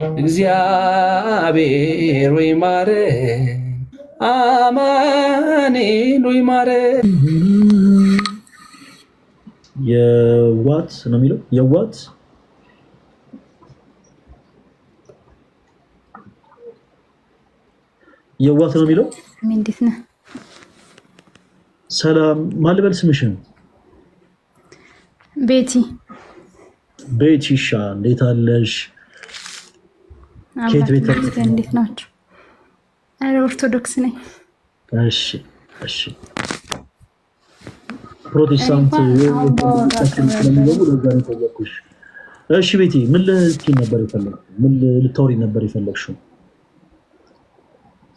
እግዚአብሔር ወይ ማረን፣ አማኑኤል ወይ ማረን። የዋት ነው የሚለው የዋት ነው የሚለው። እንዴት ነህ? ሰላም ማልበል ስምሽን? ቤቲ። ቤቲሻ እንዴት አለሽ? ከየት ቤት እንዴት ናችሁ? አረ ኦርቶዶክስ ነኝ። እሺ እሺ። ፕሮቴስታንት እሺ ቤቲ ምን ልትይ ነበር የፈለግሽው? ምን ልታወሪ ነበር የፈለግሽው?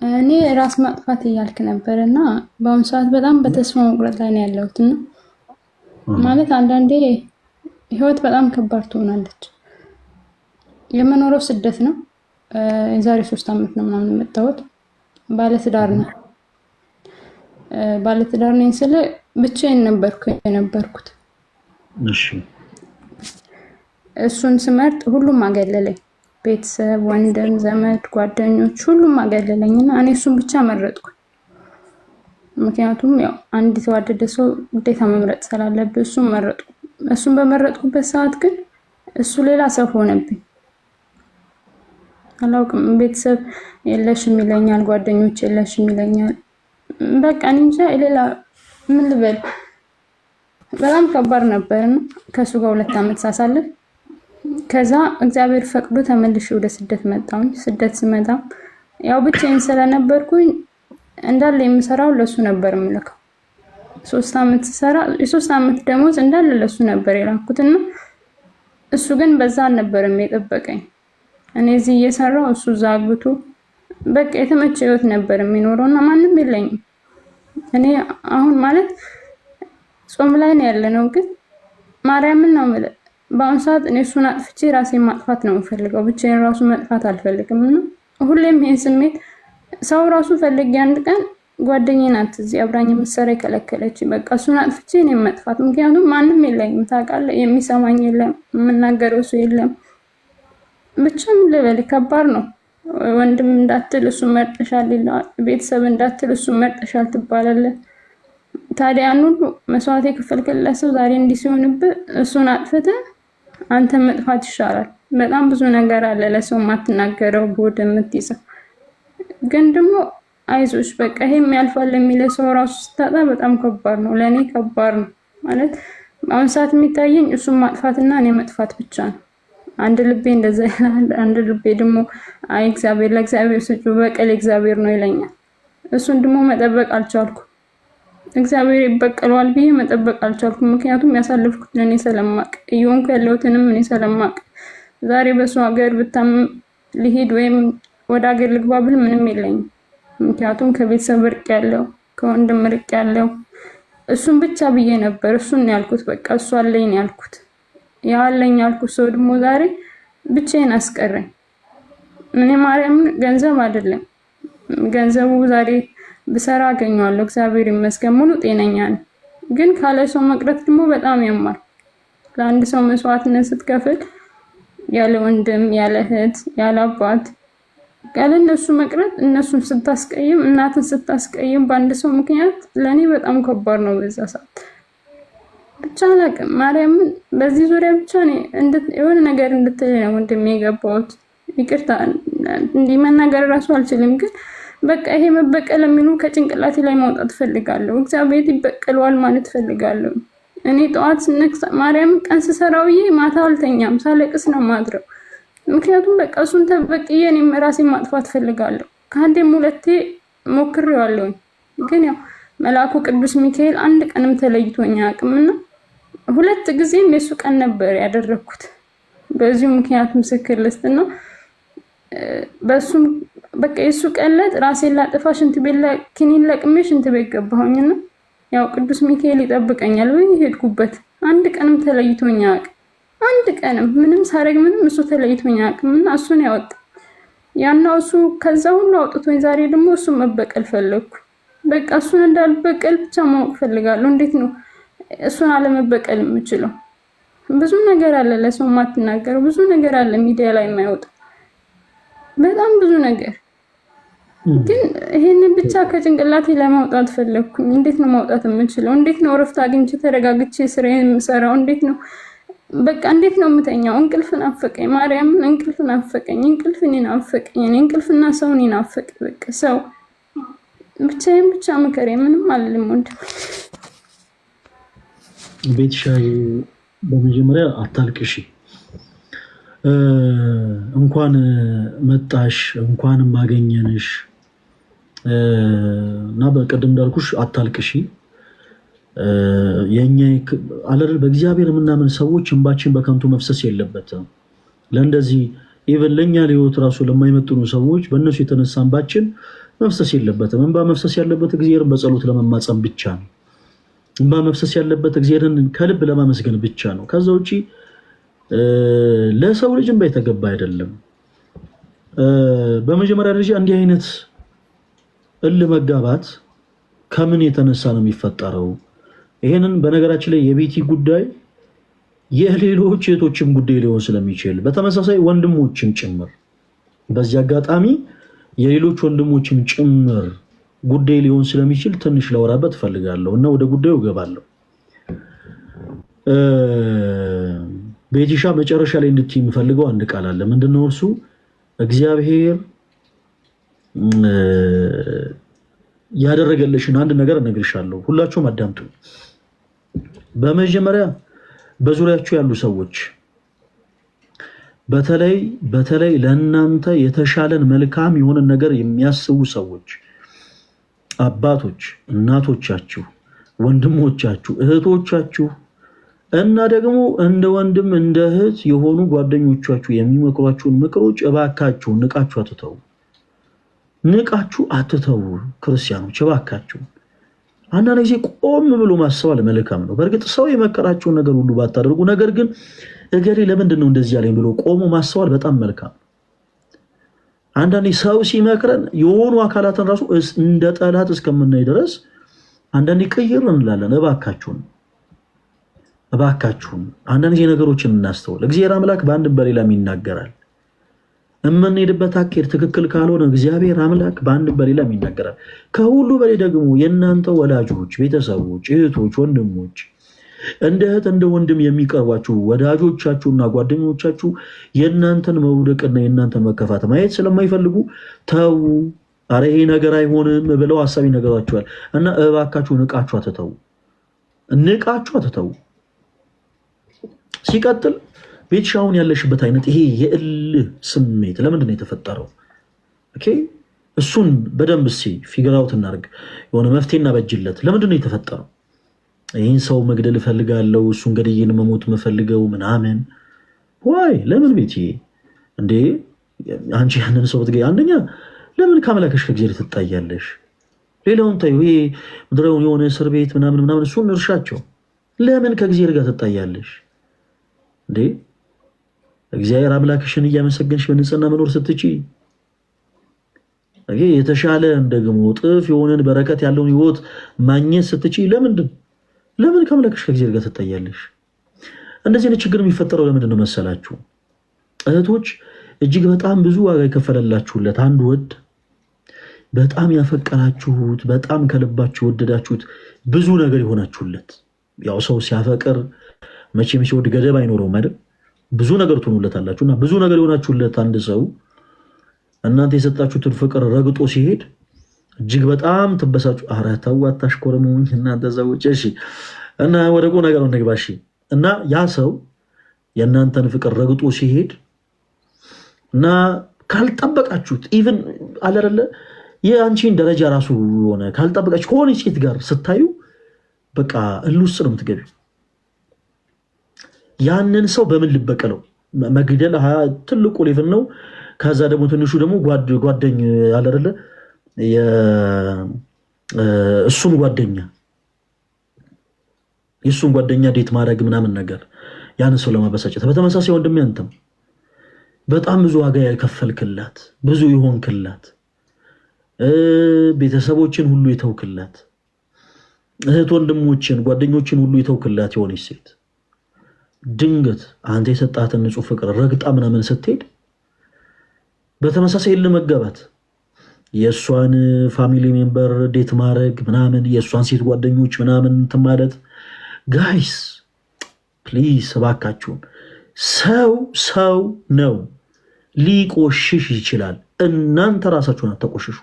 እኔ ራስ ማጥፋት እያልክ ነበር እና በአሁኑ ሰዓት በጣም በተስፋ መቁረጥ ላይ ነው ያለሁት እና ማለት አንዳንዴ ህይወት በጣም ከባድ ትሆናለች። የምኖረው ስደት ነው። የዛሬ 3 ዓመት ነው ምናምን የመጣሁት። ባለትዳር ነኝ ስለ ብቻዬን የነበርኩት። እሺ እሱን ስመርጥ ሁሉም አገለለኝ። ቤተሰብ፣ ወንድም፣ ዘመድ፣ ጓደኞች ሁሉም አገለለኝና እኔ እሱን ብቻ መረጥኩ። ምክንያቱም ያው አንድ የተዋደደ ሰው ግዴታ መምረጥ ስላለብህ እሱን መረጥኩ። እሱን በመረጥኩበት ሰዓት ግን እሱ ሌላ ሰው ሆነብኝ። አላውቅም፣ ቤተሰብ የለሽም ይለኛል፣ ጓደኞች የለሽም ይለኛል። በቃ እኔ እንጃ ሌላ ምን ልበል። በጣም ከባድ ነበርና ከሱ ጋር 2 ዓመት ሳሳልፍ ከዛ እግዚአብሔር ፈቅዶ ተመልሼ ወደ ስደት መጣሁኝ። ስደት ስመጣ ያው ብቻዬን ስለነበርኩኝ እንዳለ የምሰራው ለሱ ነበር የምልከው። 3 ዓመት ስሰራ የ3 ዓመት ደሞዝ እንዳለ ለሱ ነበር የላኩትና እሱ ግን በዛ አልነበረም የጠበቀኝ። እኔ እዚህ እየሰራው እሱ እዛ አግብቶ በቃ የተመቸ ህይወት ነበር የሚኖረውና ማንም የለኝም። እኔ አሁን ማለት ጾም ላይ ነው ያለነው፣ ግን ማርያምን ነው ማለት በአሁኑ ሰዓት እኔ እሱን አጥፍቼ ራሴን ማጥፋት ነው የምፈልገው። ብቻዬን ራሱ መጥፋት አልፈልግም እና ሁሌም ይሄን ስሜት ሰው ራሱ ፈልጌ አንድ ቀን ጓደኛዬ ናት እዚህ አብራኝ የምትሰራ የከለከለች። በቃ እሱን አጥፍቼ እኔን መጥፋት፣ ምክንያቱም ማንም የለኝም ታውቃለህ፣ የሚሰማኝ የለም፣ የምናገረው ሰው የለም። ብቻ ምን ልበል ከባድ ነው። ወንድም እንዳትል እሱ መርጠሻል ይላል፣ ቤተሰብ እንዳትል እሱ መርጠሻል ትባላለህ። ታዲያ ያን ሁሉ መስዋዕት የከፈልክለት ሰው ዛሬ እንዲህ ሲሆንብህ እሱን አጥፍተህ አንተ መጥፋት ይሻላል። በጣም ብዙ ነገር አለ ለሰው የማትናገረው ቦድ የምትይዘው፣ ግን ደግሞ አይዞሽ በቃ ይሄም ያልፋል የሚል ሰው ራሱ ስታጣ በጣም ከባድ ነው። ለኔ ከባድ ነው ማለት አሁን ሰዓት የሚታየኝ እሱን ማጥፋትና እኔ መጥፋት ብቻ ነው። አንድ ልቤ እንደዛ ይላል፣ አንድ ልቤ ደግሞ አይ እግዚአብሔር ለእግዚአብሔር ስጩ በቀል እግዚአብሔር ነው ይለኛል። እሱን ደግሞ መጠበቅ አልቻልኩም። እግዚአብሔር ይበቀለዋል ብዬ መጠበቅ አልቻልኩም። ምክንያቱም ያሳለፍኩት ለኔ ስለማቅ እየሆንኩ ያለሁትንም እኔ ስለማቅ ዛሬ በሱ ሀገር ብታመም ልሄድ ወይም ወደ ሀገር ልግባ ብል ምንም የለኝም። ምክንያቱም ከቤተሰብ ርቅ ያለው ከወንድም ርቅ ያለው እሱን ብቻ ብዬ ነበር። እሱን ያልኩት በቃ እሱ አለኝ ያልኩት ያለኝ ያልኩት ሰው ደግሞ ዛሬ ብቻዬን አስቀረኝ። እኔ ማርያምን ገንዘብ አይደለም ገንዘቡ ዛሬ ብሰራ አገኘዋለሁ፣ እግዚአብሔር ይመስገን ሙሉ ጤነኛ ነኝ። ግን ካለ ሰው መቅረት ደግሞ በጣም ያማል። ለአንድ ሰው መስዋዕትነት ስትከፍል ያለ ወንድም ያለ እህት ያለ አባት ካለ እነሱ መቅረት፣ እነሱን ስታስቀይም እናትን ስታስቀይም በአንድ ሰው ምክንያት ለኔ በጣም ከባድ ነው በዛ ሰዓት። ብቻ አላውቅም ማርያምን በዚህ ዙሪያ ብቻ ነው የሆነ ነገር እንድትል ነው ወንድሜ የገባሁት። ይቅርታ እንዲህ መናገር ራሱ አልችልም፣ ግን በቃ ይሄ መበቀል የሚሉ ከጭንቅላቴ ላይ ማውጣት ፈልጋለሁ። እግዚአብሔር ይበቀለዋል ማለት ፈልጋለሁ። እኔ ጠዋት ስነክስ ማርያም ቀን ስሰራውዬ ማታ አልተኛም፣ ሳለቅስ ነው ማድረው። ምክንያቱም በቃ እሱን ተበቅዬ እኔም ራሴን ማጥፋት ፈልጋለሁ። ከአንዴም 2 ሞክሬዋለሁ፣ ግን ያው መልአኩ ቅዱስ ሚካኤል አንድ ቀንም ተለይቶኛ አቅምና 2 ጊዜም የሱ ቀን ነበር ያደረኩት። በዚሁ ምክንያት ምስክር ልስጥና በሱም በቃ የሱ ቀለጥ ራሴን ላጥፋ ሽንት ቤት ለኪኒን ለቅሜ ሽንት ቤት ገባሁኝና ያው ቅዱስ ሚካኤል ይጠብቀኛል ወይ ሄድኩበት። አንድ ቀንም ተለይቶኛ አቅም፣ አንድ ቀንም ምንም ሳረግ ምንም እሱ ተለይቶኛ አቅምና እሱን ያወጣ ያናው እሱ ከዛ ሁሉ አውጥቶኝ ዛሬ ደግሞ እሱ መበቀል ፈለኩ። በቃ እሱን እንዳልበቀል ብቻ ማወቅ ፈልጋለሁ። እንዴት ነው እሱን አለመበቀል የምችለው? ብዙ ነገር አለ ለሰው ማትናገረው፣ ብዙ ነገር አለ ሚዲያ ላይ የማይወጣ። በጣም ብዙ ነገር ግን ይሄንን ብቻ ከጭንቅላቴ ለማውጣት ፈለኩኝ። እንዴት ነው ማውጣት የምችለው? እንዴት ነው እረፍት አግኝቼ ተረጋግቼ ስራዬን የምሰራው? እንዴት ነው በቃ እንዴት ነው የምተኛው? እንቅልፍ ናፈቀኝ፣ ማርያምን እንቅልፍ ናፈቀኝ። እንቅልፍ እኔን ናፈቀኝ። እኔ እንቅልፍና ሰው እኔን ናፈቀኝ። በቃ ሰው ብቻዬን ብቻ ምከሬ፣ ምንም አልልም። ወንድም ቤትሻይ በመጀመሪያ አታልቅሺ። እንኳን መጣሽ እንኳን ማገኘንሽ እና በቀደም እንዳልኩሽ አታልቅሺ። የኛ አለል በእግዚአብሔር የምናምን ሰዎች እንባችን በከንቱ መፍሰስ የለበትም። ለእንደዚህ ኢቨን ለኛ ለህይወት ራሱ ለማይመጥኑ ሰዎች በእነሱ የተነሳ እንባችን መፍሰስ የለበትም። እንባ መፍሰስ ያለበት እግዚአብሔርን በጸሎት ለመማጸን ብቻ ነው። እንባ መፍሰስ ያለበት እግዚአብሔርን ከልብ ለማመስገን ብቻ ነው። ከዛ ውጪ ለሰው ልጅ እንባ የተገባ አይደለም። በመጀመሪያ ደረጃ እንዲህ አይነት መጋባት ከምን የተነሳ ነው የሚፈጠረው? ይሄንን በነገራችን ላይ የቤቲ ጉዳይ የሌሎች እህቶችም ጉዳይ ሊሆን ስለሚችል በተመሳሳይ ወንድሞችም ጭምር በዚህ አጋጣሚ የሌሎች ወንድሞችም ጭምር ጉዳይ ሊሆን ስለሚችል ትንሽ ላወራበት ፈልጋለሁ እና ወደ ጉዳዩ እገባለሁ። ቤቲሻ መጨረሻ ላይ እንድትይ የምፈልገው አንድ ቃል አለ። ምንድነው እርሱ? እግዚአብሔር ያደረገልሽን አንድ ነገር እነግርሻለሁ። ሁላችሁም አዳምጡ። በመጀመሪያ በዙሪያችሁ ያሉ ሰዎች በተለይ ለእናንተ የተሻለን መልካም የሆነ ነገር የሚያስቡ ሰዎች፣ አባቶች፣ እናቶቻችሁ፣ ወንድሞቻችሁ፣ እህቶቻችሁ እና ደግሞ እንደ ወንድም እንደ እህት የሆኑ ጓደኞቻችሁ የሚመክሯችሁን ምክሮች እባካችሁ ንቃችሁ አትተው። ክርስቲያኖች እባካችሁ አንዳንድ ጊዜ ቆም ብሎ ማሰብ መልካም ነው። በእርግጥ ሰው የመከራችሁን ነገር ሁሉ ባታደርጉ፣ ነገር ግን እገሌ ለምንድን ነው እንደዚህ ያለኝ ብሎ ቆሞ ማሰብ በጣም መልካም። አንዳንዴ ሰው ሲመክረን የሆኑ አካላትን ራሱ እንደ ጠላት እስከምናይ ድረስ አንዳንዴ ቅይር እንላለን። እባካችሁን አንዳንድ ጊዜ ነገሮችን እናስተውል። እግዚአብሔር አምላክ በአንድም በሌላም ይናገራል። የምንሄድበት አካሄድ ትክክል ካልሆነ እግዚአብሔር አምላክ በአንድም በሌላም ይናገራል። ከሁሉ በላይ ደግሞ የእናንተ ወላጆች፣ ቤተሰቦች፣ እህቶች፣ ወንድሞች እንደ እህት እንደ ወንድም የሚቀርቧችሁ ወዳጆቻችሁና ጓደኞቻችሁ የእናንተን መውደቅና የእናንተን መከፋት ማየት ስለማይፈልጉ ተው፣ አረ ይሄ ነገር አይሆንም ብለው ሀሳብ ይነገሯችኋል እና እባካችሁ ንቃችሁ አትተው። ሲቀጥል ቤትሻውን ያለሽበት አይነት ይሄ የእልህ ስሜት ለምንድን ነው የተፈጠረው? ኦኬ እሱን በደንብ ፊገር አውት እናድርግ። የሆነ መፍትሄ እናበጅለት። ለምንድን ነው የተፈጠረው? ይህን ሰው መግደል እፈልጋለሁ፣ እሱን ገድዬን መሞት የምፈልገው ምናምን ወይ ለምን ቤት እንዴ? አንቺ ያንን ሰው ብትገኝ አንደኛ ለምን ካመላከሽ ከእግዚአብሔር ትጣያለሽ? ሌላውን ታዩ፣ ይሄ ምድረውን የሆነ እስር ቤት ምናምን እሱን እርሻቸው። ለምን ከእግዚአብሔር ጋር ትጣያለሽ እንዴ? እግዚአብሔር አምላክሽን እያመሰገንሽ በንጽህና መኖር ስትችይ የተሻለ ደግሞ ጥፍ የሆነን በረከት ያለውን ህይወት ማግኘት ስትችይ ለምን ከአምላክሽ ከእግዚአብሔር ጋር ትጣያለሽ? እንደዚህ አይነት ችግር የሚፈጠረው ለምንድን ነው መሰላችሁ? እህቶች እጅግ በጣም ብዙ ዋጋ የከፈለላችሁለት አንድ ወድ በጣም ያፈቀራችሁት በጣም ከልባችሁ ወደዳችሁት ብዙ ነገር የሆናችሁለት። ያው ሰው ሲያፈቅር መቼም ሲወድ ገደብ አይኖረውም አይደል? ብዙ ነገር ትሆኑለታላችሁ እና ብዙ ነገር የሆናችሁለት አንድ ሰው እናንተ የሰጣችሁትን ፍቅር ረግጦ ሲሄድ እጅግ በጣም ትበሳችሁ። ኧረ ተው አታሽኮርሙኝ እናንተ ሰዎች። እሺ እና ወደ ቁም ነገሩ እንግባ። እሺ እና ያ ሰው የእናንተን ፍቅር ረግጦ ሲሄድ እና ካልጠበቃችሁት ኢቭን አለረለ የአንቺን ደረጃ ራሱ ሆነ ካልጠበቃችሁ ከሆነ ሴት ጋር ስታዩ በቃ እልውስ ነው የምትገቢው። ያንን ሰው በምን ልበቀለው? መግደል ትልቁ ሌቭል ነው። ከዛ ደግሞ ትንሹ ደግሞ ጓደኛ አለረለ የእሱን ጓደኛ ዴት ማድረግ ምናምን ነገር ያን ሰው ለማበሳጨት። በተመሳሳይ ወንድሜ አንተም በጣም ብዙ ዋጋ የከፈልክላት ብዙ ይሆንክላት ቤተሰቦችን ሁሉ የተውክላት እህት ወንድሞችን ጓደኞችን ሁሉ የተውክላት የሆነች ሴት ድንገት አንተ የሰጣትን ንጹህ ፍቅር ረግጣ ምናምን ስትሄድ በተመሳሳይ ለመጋባት የእሷን ፋሚሊ ሜምበር ዴት ማድረግ ምናምን የእሷን ሴት ጓደኞች ምናምን እንትን ማለት ጋይስ ፕሊዝ እባካችሁን ሰው ነው ሊቆሽሽ ይችላል። እናንተ ራሳችሁን አታቆሽሹ።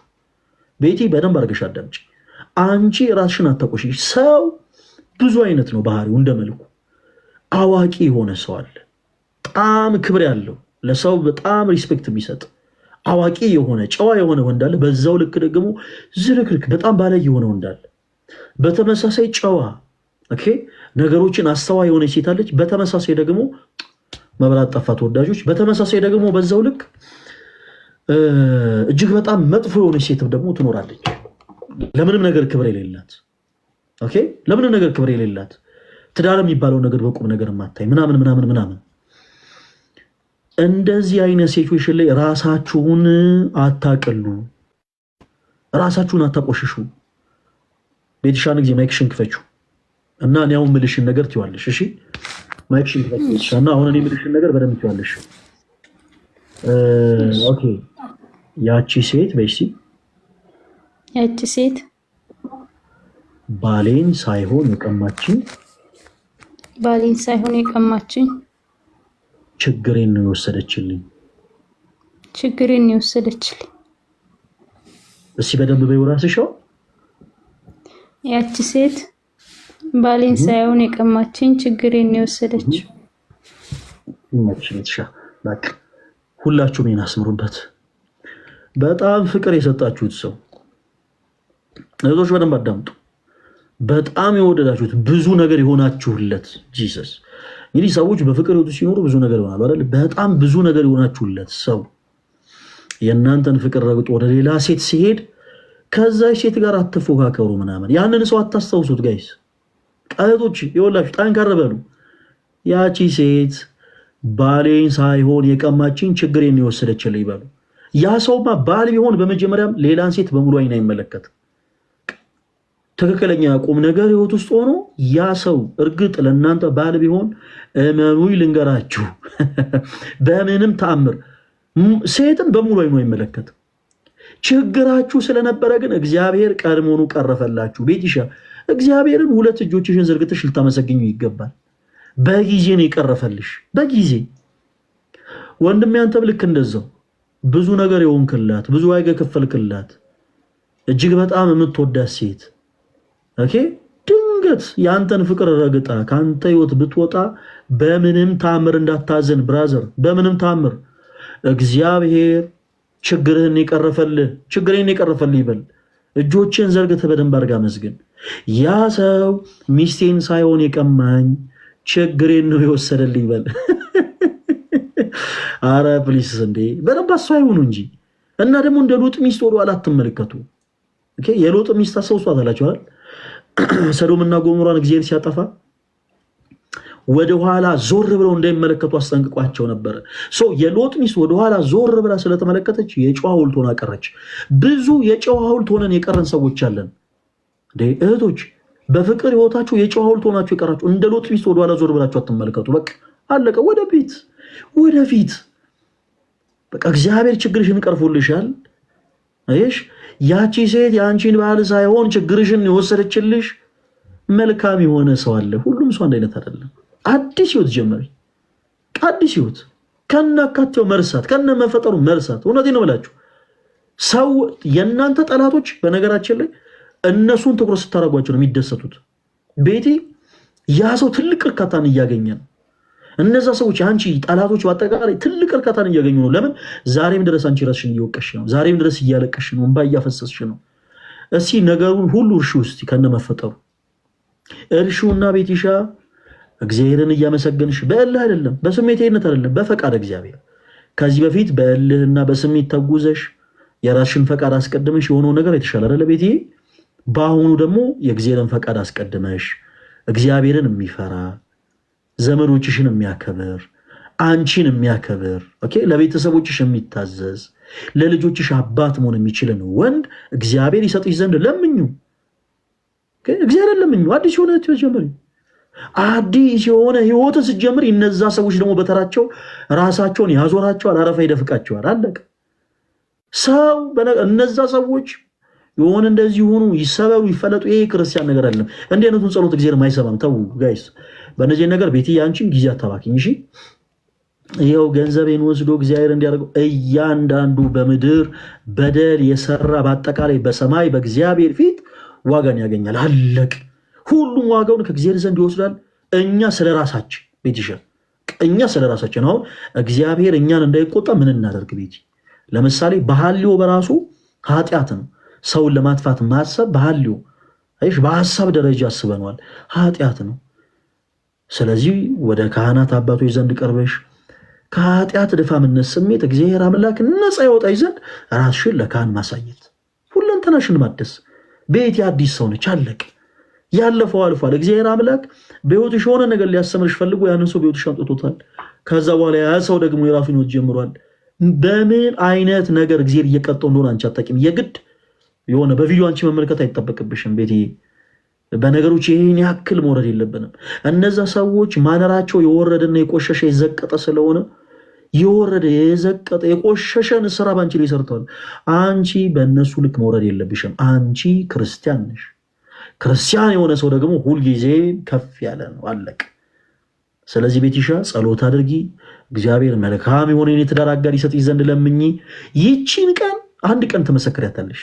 ቤቲ በደንብ አድርገሽ አዳምጪ። አንቺ ራስሽን አታቆሽሽ። ሰው ብዙ አይነት ነው ባህሪው። እንደ መልኩ አዋቂ የሆነ ሰው አለ፣ በጣም ክብር ያለው ለሰው በጣም ሪስፔክት የሚሰጥ አዋቂ የሆነ ጨዋ የሆነ ወንድ አለ። በዛው ልክ ደግሞ ዝርክርክ በጣም ባለጌ የሆነ ወንድ አለ። በተመሳሳይ ጨዋ ኦኬ ነገሮችን አስተዋይ የሆነ ሴት አለች። በተመሳሳይ ደግሞ መብራት ጠፋ ተወዳጆች። በተመሳሳይ ደግሞ በዛው ልክ እጅግ በጣም መጥፎ የሆነች ሴት ደግሞ ትኖራለች። ለምንም ነገር ክብር የሌላት ኦኬ፣ ለምንም ነገር ክብር የሌላት ትዳር የሚባለው ነገር በቁም ነገር ማታይ ምናምን ምናምን ምናምን። እንደዚህ አይነት ሲቹዌሽን ላይ ራሳችሁን አታቀሉ፣ ራሳችሁን አታቆሽሹ። ቤትሻን ጊዜ ማይክሽን ክፈችው እና እኔ አሁን ምልሽን ነገር ትይዋለሽ። እሺ ማይክሽን ክፈችው እና አሁን እኔ ምልሽን ነገር በደንብ ትይዋለሽ። ኦኬ ያቺ ሴት በይሲ ያቺ ሴት ባሌን ሳይሆን የቀማችኝ ችግሬን ነው የወሰደችልኝ። እስኪ በደንብ በይው ራስሽ። ያቺ ሴት ባሌን ሳይሆን የቀማችኝ ችግሬን ነው የወሰደችው። ይመችልሻ። በቃ ሁላችሁም ይሄን አስምሩበት። በጣም ፍቅር የሰጣችሁት ሰው እህቶች በደንብ አዳምጡ። በጣም የወደዳችሁት ብዙ ነገር የሆናችሁለት ጂሰስ። እንግዲህ ሰዎች በፍቅር ህይወቱ ሲኖሩ ብዙ ነገር ይሆናሉ አይደል? በጣም ብዙ ነገር የሆናችሁለት ሰው የእናንተን ፍቅር ረግጦ ወደ ሌላ ሴት ሲሄድ ከዛ ሴት ጋር አትፎካከሩ ምናምን። ያንን ሰው አታስታውሱት ጋይስ። እህቶች ይኸውላችሁ ጠንከር በሉ። ያቺ ሴት ባሌን ሳይሆን የቀማችኝ ችግሬን ነው የወሰደችልኝ ይበሉ። ያ ሰውማ ባል ቢሆን በመጀመሪያም ሌላን ሴት በሙሉ አይን አይመለከትም። ትክክለኛ ቁም ነገር ህይወት ውስጥ ሆኖ ያ ሰው እርግጥ ለእናንተ ባል ቢሆን እመኑኝ ልንገራችሁ በምንም ተአምር ሴትን በሙሉ አይኑ አይመለከትም። ችግራችሁ ስለነበረ ግን እግዚአብሔር ቀድሞኑ ቀረፈላችሁ። ቤትሻ እግዚአብሔርን ሁለት እጆችሽን ዘርግተሽ ልታመሰግኙ ይገባል። በጊዜ ነው የቀረፈልሽ፣ በጊዜ ወንድም። ያንተም ልክ እንደዛው ብዙ ነገር የሆንክላት ብዙ ዋጋ የከፈልክላት እጅግ በጣም የምትወዳት ሴት ኦኬ፣ ድንገት ያንተን ፍቅር ረግጣ ካንተ ህይወት ብትወጣ በምንም ታምር እንዳታዘን ብራዘር፣ በምንም ታምር እግዚአብሔር ችግርህን የቀረፈልህ ይበል። እጆችን ዘርግተህ በደንብ አድርጋ መስግን። ያ ሰው ሚስቴን ሳይሆን የቀማኝ ችግሬን ነው የወሰደልኝ ይበል። አረ ፕሊስ እንዴ በደንብ አሷ ይሁኑ እንጂ። እና ደግሞ እንደ ሎጥ ሚስት ወደ ኋላ አትመለከቱ። ኦኬ የሎጥ ሚስት አስታውሷታላችሁ አይደል? ሰዶምና ጎሞራን እግዚአብሔር ሲያጠፋ ወደ ኋላ ዞር ብለው እንዳይመለከቱ አስጠንቅቋቸው ነበር። የሎጥ ሚስት ወደ ኋላ ዞር ብላ ስለተመለከተች የጨዋ ሐውልት ሆና ቀረች። ብዙ የጨዋ ሐውልት ሆነን የቀረን ሰዎች አለን። እህቶች በፍቅር ህይወታችሁ የጨዋ ሐውልት ሆናችሁ የቀራችሁ እንደ ሎጥ ሚስት ወደ ኋላ ዞር ብላችሁ አትመለከቱ። በቃ አለቀ። ወደፊት በቃ እግዚአብሔር ችግርሽን ቀርፎልሻል። አይሽ ያቺ ሴት የአንቺን ባህል ሳይሆን ችግርሽን የወሰደችልሽ መልካም የሆነ ሰው አለ። ሁሉም ሰው አንድ አይነት አይደለም። አዲስ ህይወት ጀመሪ። አዲስ ህይወት ከናካቴው መርሳት ከነመፈጠሩ መርሳት። እውነቴን ነው ብላችሁ ሰው የእናንተ ጠላቶች በነገራችን ላይ እነሱን ትኩረት ስታደርጓቸው ነው የሚደሰቱት። ቤቲ ያ ሰው ትልቅ እርካታን እያገኘ ነው። እነዛ ሰዎች አንቺ ጠላቶች በአጠቃላይ ትልቅ እርካታን እያገኙ ነው። ለምን? ዛሬም ድረስ አንቺ ራስሽን እየወቀሽ ነው። ዛሬም ድረስ እያለቀሽ ነው። እንባ እያፈሰስሽ ነው። እስኪ ነገሩን ሁሉ እርሺ ውስጥ ከነመፈጠሩ እርሺውና ቤቲሻ እግዚአብሔርን እያመሰገንሽ በእልህ አይደለም፣ በስሜታዊነት አይደለም፣ በፈቃድ እግዚአብሔር ከዚህ በፊት በእልህና በስሜት ተጉዘሽ የራስሽን ፈቃድ አስቀድመሽ የሆነው ነገር የተሻለ አይደለ ቤቲ? በአሁኑ ደግሞ የእግዚአብሔርን ፈቃድ አስቀድመሽ እግዚአብሔርን የሚፈራ ዘመዶችሽን የሚያከብር አንቺን የሚያከብር ኦኬ፣ ለቤተሰቦችሽ የሚታዘዝ ለልጆችሽ አባት መሆን የሚችልን ወንድ እግዚአብሔር ይሰጥሽ ዘንድ ለምኙ። ኦኬ፣ እግዚአብሔር ለምኙ። አዲስ የሆነ ህይወት ጀምሪ። አዲስ የሆነ ህይወትን ስትጀምሪ እነዛ ሰዎች ደግሞ በተራቸው ራሳቸውን ያዞራቸዋል፣ አረፋ ይደፍቃቸዋል። አለቀ። ሰው እነዛ ሰዎች የሆነ እንደዚህ ሆኑ ይሰበሩ ይፈለጡ፣ ይሄ ክርስቲያን ነገር አይደለም። እንዲህ አይነቱን ጸሎት እግዚአብሔር የማይሰማም። ተው ጋይስ፣ በእነዚህ ነገር ቤት ያንቺም ጊዜ አታባክኝ። እሺ ይኸው ገንዘቤን ወስዶ እግዚአብሔር እንዲያደርገው እያንዳንዱ በምድር በደል የሰራ በአጠቃላይ በሰማይ በእግዚአብሔር ፊት ዋጋን ያገኛል። አለቅ። ሁሉም ዋጋውን ከእግዚአብሔር ዘንድ ይወስዳል። እኛ ስለራሳችን ቤትሽ እኛ ስለራሳችን አሁን እግዚአብሔር እኛን እንዳይቆጣ ምን እናደርግ? ቤቲ ለምሳሌ በሐልዮ በራሱ ኃጢአት ነው። ሰውን ለማጥፋት ማሰብ በሐልዮ አይሽ በሐሳብ ደረጃ አስበነዋል፣ ኃጢአት ነው። ስለዚህ ወደ ካህናት አባቶች ዘንድ ቀርበሽ ከኃጢአት ድፋምነት ስሜት እግዚአብሔር አምላክ ነፃ ያወጣሽ ዘንድ ራስሽን ለካህን ማሳየት፣ ሁለንተናሽን ማደስ። ቤቲ አዲስ ሰው ነች። አለቅ። ያለፈው አልፏል። እግዚአብሔር አምላክ በህይወትሽ የሆነ ነገር ሊያስተምርሽ ፈልጎ ያንን ሰው በህይወትሽ አምጥቶታል። ከዛ በኋላ ያ ሰው ደግሞ የራሱን ህይወት ጀምሯል። በምን አይነት ነገር እግዚአብሔር እየቀጠው እንደሆነ አንቺ አታውቂም። የግድ የሆነ በቪዲዮ አንቺ መመልከት አይጠበቅብሽም። ቤቲ በነገሮች ይሄን ያክል መውረድ የለብንም። እነዛ ሰዎች ማነራቸው የወረደና የቆሸሸ የዘቀጠ ስለሆነ የወረደ የዘቀጠ የቆሸሸን ስራ ባንቺ ላይ ሰርተዋል። አንቺ በእነሱ ልክ መውረድ የለብሽም። አንቺ ክርስቲያን ነሽ። ክርስቲያን የሆነ ሰው ደግሞ ሁልጊዜ ከፍ ያለ ነው። አለቅ። ስለዚህ ቤቲሻ ጸሎት አድርጊ። እግዚአብሔር መልካም የሆነ የትዳር አጋር ይሰጥሽ ዘንድ ለምኚ። ይቺን ቀን አንድ ቀን ትመሰክሪያታለሽ።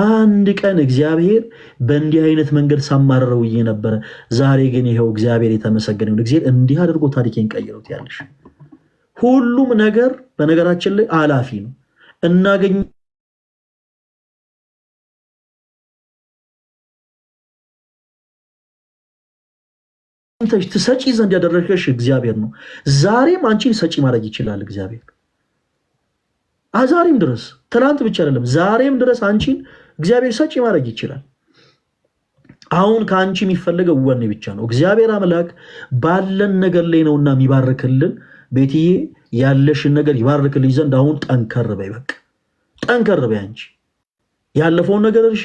አንድ ቀን እግዚአብሔር በእንዲህ አይነት መንገድ ሳማረረው ነበረ። ዛሬ ግን ይሄው እግዚአብሔር የተመሰገነ ይሁን። እግዚአብሔር እንዲህ አድርጎ ታሪኬን ቀይረውት ያለሽ። ሁሉም ነገር በነገራችን ላይ አላፊ ነው። እናገኝ ትሰጪ ዘንድ ያደረገሽ እግዚአብሔር ነው። ዛሬም አንቺን ሰጪ ማድረግ ይችላል እግዚአብሔር። ዛሬም ድረስ ትናንት ብቻ አይደለም፣ ዛሬም ድረስ አንቺን እግዚአብሔር ሰጪ ማድረግ ይችላል። አሁን ከአንቺ የሚፈለገው ወኔ ብቻ ነው። እግዚአብሔር አምላክ ባለን ነገር ላይ ነውና የሚባርክልን። ቤትዬ ያለሽን ነገር ይባርክልኝ ዘንድ አሁን ጠንከር በይ። በቃ ጠንከር በይ። አንቺ ያለፈውን ነገር እሺ፣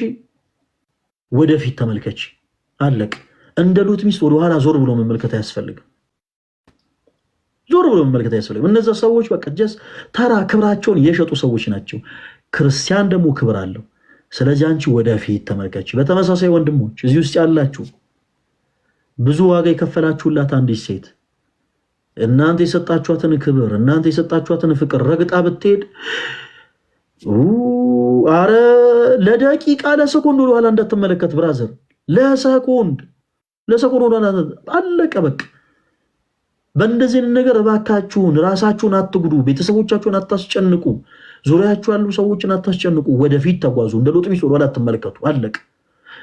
ወደፊት ተመልከች። አለቅ። እንደ ሉጥ ሚስት ወደኋላ ዞር ብሎ መመልከት አያስፈልግም። ዞር ብሎ መመልከት አያስፈልግም። እነዛ ሰዎች በቃ ተራ ክብራቸውን የሸጡ ሰዎች ናቸው። ክርስቲያን ደግሞ ክብር አለው። ስለዚህ አንቺ ወደፊት ተመልከች። በተመሳሳይ ወንድሞች እዚህ ውስጥ ያላችሁ ብዙ ዋጋ የከፈላችሁላት አንዲት ሴት እናንተ የሰጣችኋትን ክብር እናንተ የሰጣችኋትን ፍቅር ረግጣ ብትሄድ አረ ለደቂቃ ለሰኮንድ ወደኋላ እንዳትመለከት ብራዘር። ለሰኮንድ ወደኋላ አለቀ በቃ። በእንደዚህ ነገር እባካችሁን ራሳችሁን አትጉዱ፣ ቤተሰቦቻችሁን አታስጨንቁ፣ ዙሪያችሁ ያሉ ሰዎችን አታስጨንቁ። ወደፊት ተጓዙ። እንደ ሎጥ ሚስት ወደኋላ አትመለከቱ። አለቀ።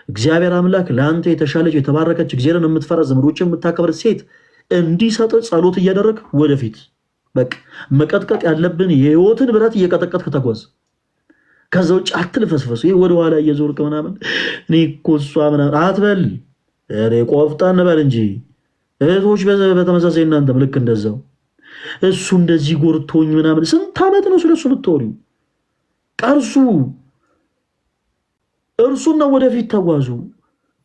እግዚአብሔር አምላክ ለአንተ የተሻለች የተባረከች እግዚአብሔርን የምትፈራ ዘመዶችን የምታከብር ሴት እንዲሰጥ ጸሎት እያደረግ ወደፊት በቃ መቀጥቀጥ ያለብን የህይወትን ብረት እየቀጠቀጥክ ተጓዝ። ከዛ ውጭ አትልፈስፈሱ። ይህ ወደኋላ እየዞርክ ምናምን እኔ እኮ እሷ ምናምን አትበል። ቆፍጣን በል እንጂ እህቶች በተመሳሳይ እናንተም ልክ እንደዛው እሱ እንደዚህ ጎርቶኝ ምናምን ስንት ዓመት ነው ስለሱ የምትወሪው? ቀርሱ እርሱና ወደፊት ተጓዙ።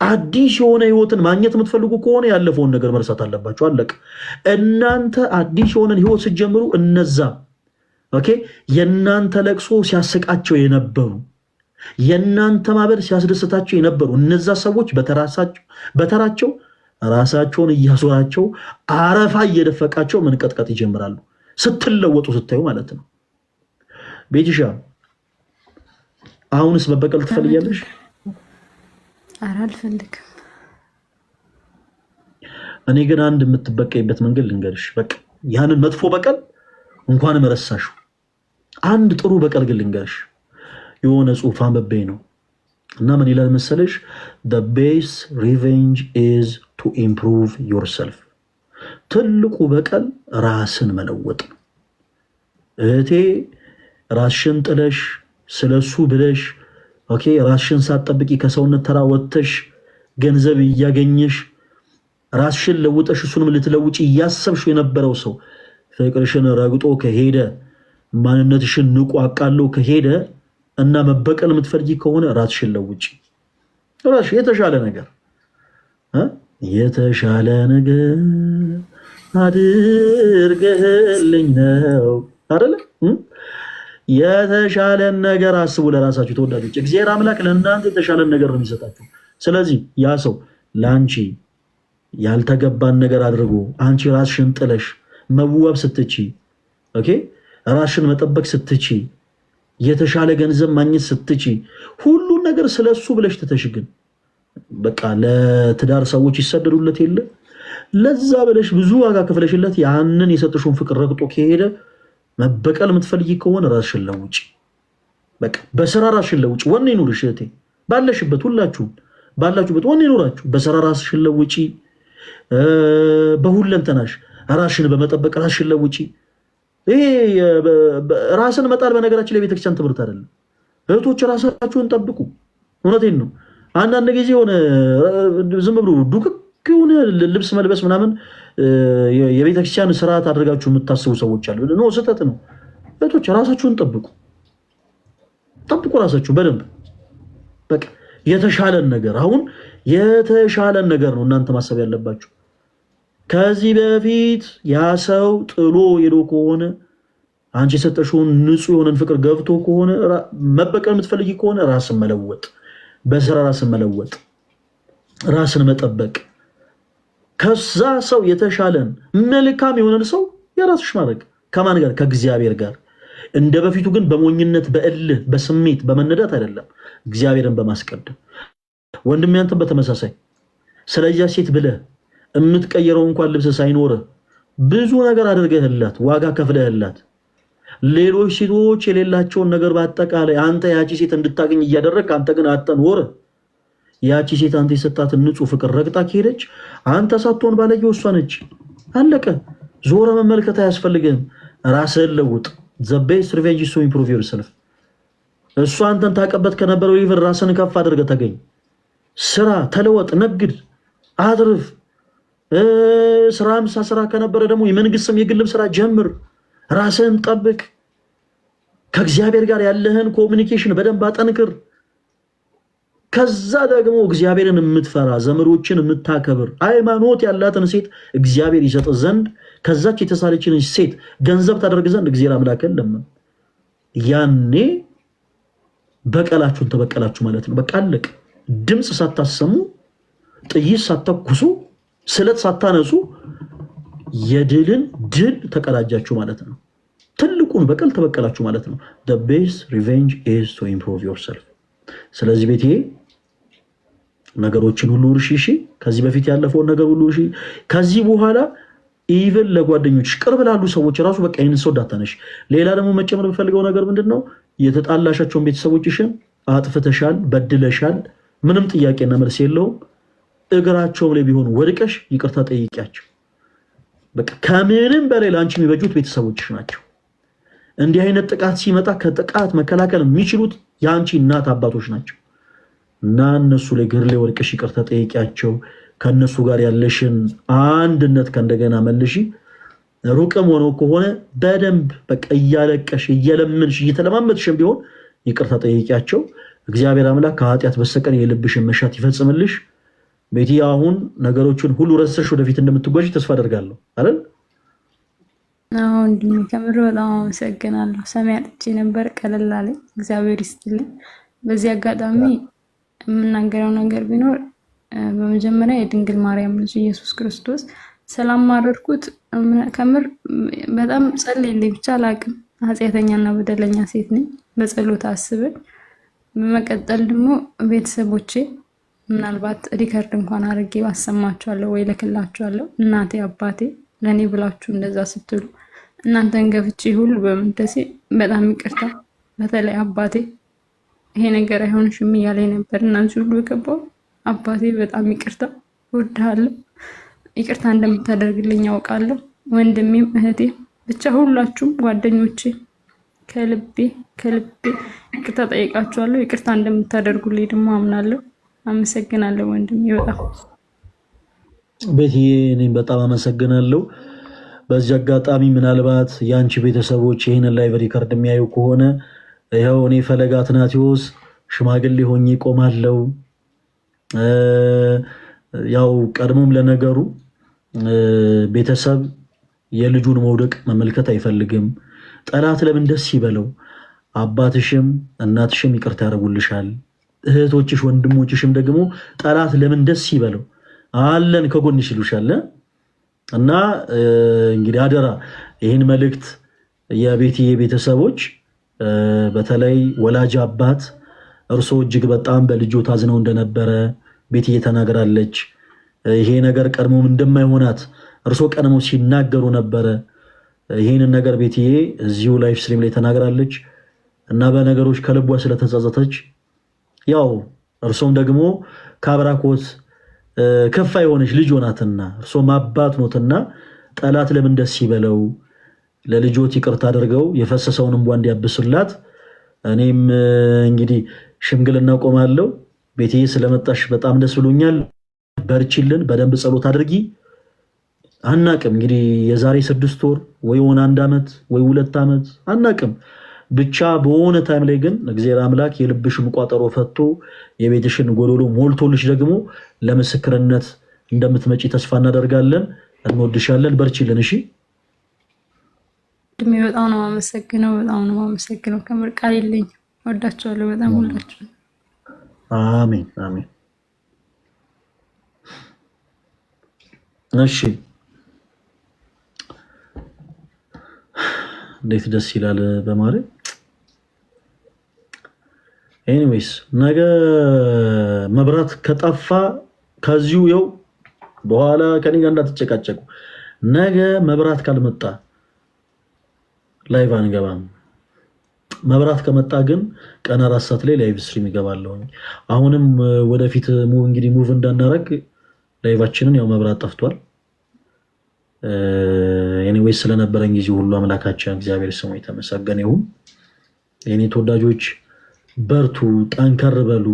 አዲስ የሆነ ህይወትን ማግኘት የምትፈልጉ ከሆነ ያለፈውን ነገር መርሳት አለባችሁ። አለቅ። እናንተ አዲስ የሆነን ህይወት ስትጀምሩ እነዛ የእናንተ ለቅሶ ሲያስቃቸው የነበሩ የእናንተ ማበድ ሲያስደስታቸው የነበሩ እነዛ ሰዎች በተራቸው ራሳቸውን እያዞራቸው አረፋ እየደፈቃቸው መንቀጥቀጥ ይጀምራሉ። ስትለወጡ ስታዩ ማለት ነው። ቤትሻ አሁንስ መበቀል ትፈልጊያለሽ? ኧረ አልፈልግም። እኔ ግን አንድ የምትበቀይበት መንገድ ልንገርሽ። በቃ ያንን መጥፎ በቀል እንኳን መረሳሽው። አንድ ጥሩ በቀል ግን ልንገርሽ። የሆነ ጽሑፍ አንብቤ ነው እና ምን ይላል መሰለሽ? the best revenge is to improve yourself። ትልቁ በቀል ራስን መለወጥ ነው። እህቴ ራስሽን ጥለሽ ስለሱ ብለሽ ራስሽን ሳትጠብቂ ከሰውነት ተራ ወጥተሽ ገንዘብ እያገኘሽ ራስሽን ለውጠሽ እሱንም ልትለውጪ እያሰብሽው የነበረው ሰው ፍቅርሽን ረግጦ ከሄደ ማንነትሽን ንቆ አቃሎ ከሄደ እና መበቀል የምትፈልጊ ከሆነ ራስሽን ለውጪ። ራስሽ የተሻለ ነገር አድርገህልኝ ነው አይደለ? የተሻለን ነገር አስቡ ለራሳችሁ ተወዳጆች። እግዚአብሔር አምላክ ለእናንተ የተሻለን ነገር ነው የሚሰጣችሁ። ስለዚህ ያ ሰው ለአንቺ ያልተገባን ነገር አድርጎ አንቺ ራስሽን ጥለሽ መዋብ ስትቺ፣ ኦኬ፣ ራስሽን መጠበቅ ስትቺ፣ የተሻለ ገንዘብ ማግኘት ስትቺ፣ ሁሉን ነገር ስለሱ ብለሽ ትተሽ ግን በቃ ለትዳር ሰዎች ይሰደዱለት የለ ለዛ ብለሽ ብዙ ዋጋ ከፍለሽለት ያንን የሰጠሽውን ፍቅር ረግጦ ከሄደ መበቀል የምትፈልጊ ከሆነ ራስሽን ለውጪ። በቃ በስራ ራስሽን ለውጪ። ወኔ ይኑርሽ እህቴ፣ ባለሽበት ሁላችሁም ባላችሁበት ወኔ ይኑራችሁ። በስራ ራስሽን ለውጪ። በሁለንተናሽ ራስሽን በመጠበቅ ራስሽን ለውጪ። ይሄ ራስን መጣል በነገራችን ላይ ቤተክርስቲያን ትምህርት አይደለም። እህቶች ራሳችሁን ጠብቁ። እውነቴን ነው። አንዳንድ ጊዜ ሆነ ዝም ብሎ ዱቅቅ የሆነ ልብስ መልበስ ምናምን የቤተክርስቲያን ስርዓት አድርጋችሁ የምታስቡ ሰዎች አሉ። ነው፣ ስህተት ነው። እህቶች ራሳችሁን ጠብቁ። ራሳችሁ በደንብ በቃ የተሻለን ነገር አሁን የተሻለን ነገር ነው እናንተ ማሰብ ያለባችሁ። ከዚህ በፊት ያ ሰው ጥሎ ሄዶ ከሆነ አንቺ የሰጠሽውን ንጹህ የሆነን ፍቅር ገብቶ ከሆነ መበቀል የምትፈልጊ ከሆነ ራስን መለወጥ፣ በስራ ራስን መለወጥ፣ ራስን መጠበቅ፣ ከዛ ሰው የተሻለን መልካም የሆነን ሰው የራስሽ ማድረግ። ከማን ጋር? ከእግዚአብሔር ጋር። እንደ በፊቱ ግን በሞኝነት በእልህ በስሜት በመነዳት አይደለም፣ እግዚአብሔርን በማስቀደም። ወንድም ያንተን በተመሳሳይ ስለዚያ ሴት ብለህ የምትቀየረው እንኳን ልብስ ሳይኖርህ ብዙ ነገር አድርገህላት ዋጋ ከፍለህላት ሌሎች ሴቶች የሌላቸውን ነገር በአጠቃላይ አንተ ያቺ ሴት እንድታገኝ እያደረግህ አንተ ግን አጠኖር ያቺ ሴት አንተ የሰጣትን ንጹህ ፍቅር ረግጣ ከሄደች አንተ ሳትሆን ባለጌው እሷ ነች። አለቀ። ዞረ መመልከት አያስፈልግህም። ራስህን ለውጥ። the best revenge is to improve yourself። እሷ አንተን ታቀበት ከነበረው ይፈር ራስህን ከፍ አድርገህ ተገኝ። ስራ፣ ተለወጥ፣ ነግድ፣ አትርፍ። ስራም ሳስራ ከነበረ ደግሞ የመንግስትም የግልም ስራ ጀምር። ራስህን ጠብቅ። ከእግዚአብሔር ጋር ያለህን ኮሚኒኬሽን በደንብ አጠንክር። ከዛ ደግሞ እግዚአብሔርን የምትፈራ ዘመዶችን የምታከብር ሃይማኖት ያላትን ሴት እግዚአብሔር ይሰጥ ዘንድ ከዛች የተሳለችን ሴት ገንዘብ ታደርግ ዘንድ እግዚአብሔር አምላክን ለምን። ያኔ በቀላችሁን ተበቀላችሁ ማለት ነው። በቃ አለቅ። ድምፅ ሳታሰሙ፣ ጥይት ሳትተኩሱ፣ ስለት ሳታነሱ የድልን ድል ተቀዳጃችሁ ማለት ነው። ትልቁን በቀል ተበቀላችሁ ማለት ነው። the best revenge is to improve yourself። ስለዚህ ቤቴ ነገሮችን ሁሉ እርሺ። እሺ፣ ከዚህ በፊት ያለፈውን ነገር ሁሉ እርሺ። ከዚህ በኋላ ኢቭን ለጓደኞች ቅርብ ላሉ ሰዎች ራሱ በቃ ይሄን ሰው ዳታነሽ። ሌላ ደግሞ መጨመር የምፈልገው ነገር ምንድነው? የተጣላሻቸውን ቤተሰቦችሽን አጥፍተሻል፣ በድለሻል፣ ምንም ጥያቄና መልስ የለውም። እግራቸው ላይ ቢሆን ወድቀሽ ይቅርታ ጠይቂያቸው። በቃ ከምንም በላይ ለአንቺ የሚበጁት ቤተሰቦችሽ ናቸው። እንዲህ አይነት ጥቃት ሲመጣ ከጥቃት መከላከል የሚችሉት የአንቺ እናት አባቶች ናቸው። እና እነሱ ላይ እግር ላይ ወድቀሽ ይቅርታ ጠይቂያቸው። ከነሱ ጋር ያለሽን አንድነት ከእንደገና መልሺ። ሩቅም ሆኖ ከሆነ በደንብ በቃ እያለቀሽ እየለምንሽ እየተለማመጥሽም ቢሆን ይቅርታ ጠይቂያቸው። እግዚአብሔር አምላክ ከኃጢአት በስተቀር የልብሽን መሻት ይፈጽምልሽ። ቤቲ አሁን ነገሮችን ሁሉ ረስተሽ ወደፊት እንደምትጓዥ ተስፋ አደርጋለሁ አይደል? አሁን ድም ከምር በጣም አመሰግናለሁ። ሰሚ አጥቼ ነበር፣ ቀለል አለኝ። እግዚአብሔር ይስጥልኝ። በዚህ አጋጣሚ የምናገረው ነገር ቢኖር በመጀመሪያ የድንግል ማርያም ልጅ ኢየሱስ ክርስቶስ ሰላም ማረርኩት ከምር በጣም ጸልይልኝ ብቻ አላቅም። ኃጢአተኛና በደለኛ ሴት ነኝ። በጸሎት አስበኝ። በመቀጠል ደግሞ ቤተሰቦቼ ምናልባት ሪከርድ እንኳን አድርጌ አሰማችኋለሁ ወይ ልክላችኋለሁ። እናቴ አባቴ ለኔ ብላችሁ እንደዛ ስትሉ እናንተን ገፍቼ ሁሉ በመንተሴ በጣም ይቅርታ። በተለይ አባቴ ይሄ ነገር አይሆንሽም እያለኝ ነበር እናንቺ ሁሉ የገባው አባቴ በጣም ይቅርታ፣ እወድሃለሁ። ይቅርታ እንደምታደርግልኝ ያውቃለሁ። ወንድሜም እህቴ ብቻ ሁላችሁም ጓደኞቼ ከልቤ ይቅርታ ጠይቃችኋለሁ። ይቅርታ እንደምታደርጉልኝ ደግሞ አምናለሁ። አመሰግናለሁ ወንድሜ በጣም ቤትዬ። እኔም በጣም አመሰግናለሁ። በዚህ አጋጣሚ ምናልባት የአንቺ ቤተሰቦች ይህንን ላይቭ ሪከርድ የሚያዩ ከሆነ ይኸው እኔ ፈለገ አትናቴዎስ ሽማግሌ ሆኜ ቆማለሁ። ያው ቀድሞም ለነገሩ ቤተሰብ የልጁን መውደቅ መመልከት አይፈልግም። ጠላት ለምን ደስ ይበለው። አባትሽም እናትሽም ይቅርታ ያደርጉልሻል። እህቶችሽ ወንድሞችሽም ደግሞ ጠላት ለምን ደስ ይበለው አለን ከጎንሽ ይሉሻል። እና እንግዲህ አደራ ይህን መልእክት የቤትዬ ቤተሰቦች በተለይ ወላጅ አባት እርሶ እጅግ በጣም በልጆ ታዝነው እንደነበረ ቤትዬ ተናግራለች። ይሄ ነገር ቀድሞም እንደማይሆናት እርሶ ቀድሞ ሲናገሩ ነበረ። ይሄንን ነገር ቤትዬ እዚሁ ላይፍ ስትሪም ላይ ተናግራለች እና በነገሮች ከልቧ ስለተጸጸተች ያው እርሶም ደግሞ ከአብራኮት ከፋ የሆነች ልጅ ሆናትና እርሶም አባት ኖትና ጠላት ለምን ደስ ይበለው ለልጆት ይቅርታ አድርገው የፈሰሰውን እንቧ እንዲያብሱላት እኔም እንግዲህ ሽምግልና ቆማለሁ። ቤትዬ ስለመጣሽ በጣም ደስ ብሎኛል። በርቺልን፣ በደንብ ጸሎት አድርጊ። አናቅም እንግዲህ የዛሬ 6 ወር ወይ 1 ዓመት ወይ 2 ዓመት አናቅም። ብቻ በሆነ ታይም ላይ ግን እግዚአብሔር አምላክ የልብሽን ቋጠሮ ፈቶ የቤትሽን ጎዶሎ ሞልቶልሽ ደግሞ ለምስክርነት እንደምትመጪ ተስፋ እናደርጋለን። እንወድሻለን። በርቺልን። እሺ ድሜ በጣም ነው የማመሰግነው። ከምር ቃል የለኝም። ወዳችኋለሁ በጣም ሁላችሁም። አሜን አሜን። እሺ እንዴት ደስ ይላል በማለት ኤኒዌይስ ነገ መብራት ከጠፋ ከዚሁ ይው በኋላ ከኔ ጋር እንዳትጨቃጨቁ። ነገ መብራት ካልመጣ ላይቭ አንገባም። መብራት ከመጣ ግን ቀን 4 ሰዓት ላይ ላይቭ ስትሪም ይገባለሁ። አሁንም ወደፊት እንግዲህ ሙቭ እንዳናረግ ላይቫችንን ያው መብራት ጠፍቷል። ኤኒዌይስ ስለነበረን ጊዜ ሁሉ አምላካችን እግዚአብሔር ስሙ የተመሰገነ ይሁን። የኔ ተወዳጆች በርቱ፣ ጠንከር በሉ።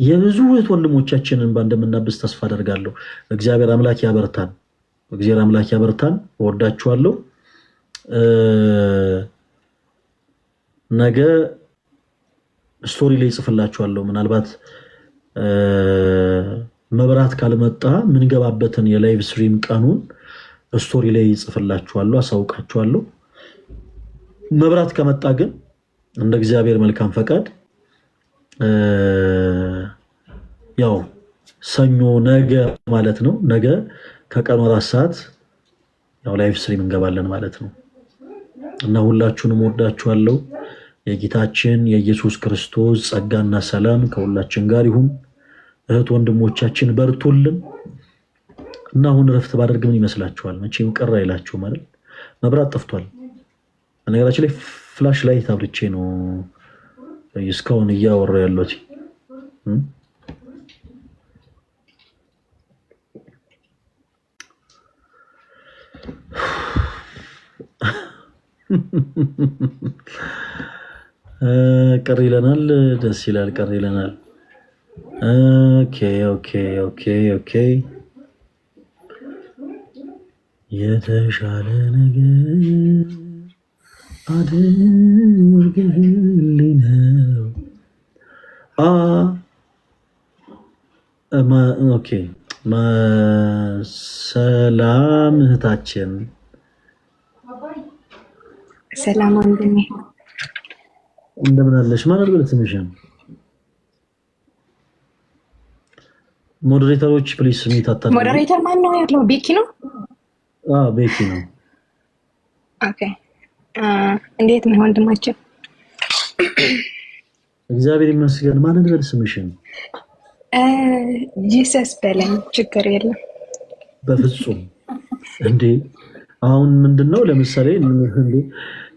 የብዙ እህት ወንድሞቻችንን እንደምናብስ ተስፋ አደርጋለሁ። እግዚአብሔር አምላክ ያበርታን። እወዳችኋለሁ። ነገ ስቶሪ ላይ ጽፍላችኋለሁ። ምናልባት መብራት ካልመጣ ምንገባበትን የላይቭ ስትሪም ቀኑን ስቶሪ ላይ ጽፍላችኋለሁ፣ አሳውቃችኋለሁ። መብራት ከመጣ ግን እንደ እግዚአብሔር መልካም ፈቃድ ያው ሰኞ ነገ ማለት ነው። ነገ ከቀኑ 4 ሰዓት ያው ላይቭ ስትሪም እንገባለን ማለት ነው እና ሁላችሁንም ወዳችኋለሁ። የጌታችን የኢየሱስ ክርስቶስ ጸጋና ሰላም ከሁላችን ጋር ይሁን። እህት ወንድሞቻችን በርቱልን እና አሁን ረፍት ባደርግ ምን ይመስላችኋል? መቼም ቀር አይላችሁ ማለት መብራት ጠፍቷል። በነገራችን ላይ ፍላሽ ላይት አብርቼ ነው እስካሁን እያወራሁ ያለሁት። ቀር ይለናል። ደስ ይላል። ቀር ይለናል። ኦኬ የተሻለ ነገር አድርግልኝ ነው። ኦኬ ሰላም እህታችን። ሰላም ወንድሜ እንደምን አለሽ? ማን አልበል ስምሽን? ሞዴሬተሮች ፕሊስ ሚት አታድርጉ። ሞዴሬተር ማን ነው ያለው? ቤኪ ነው። ቤኪ ነው። ኦኬ እንዴት ነው ወንድማችን? እግዚአብሔር ይመስገን። ማን አልበል ስምሽን? ጂሰስ በለኝ፣ ችግር የለም። በፍጹም እንዴ! አሁን ምንድነው ለምሳሌ እንዴ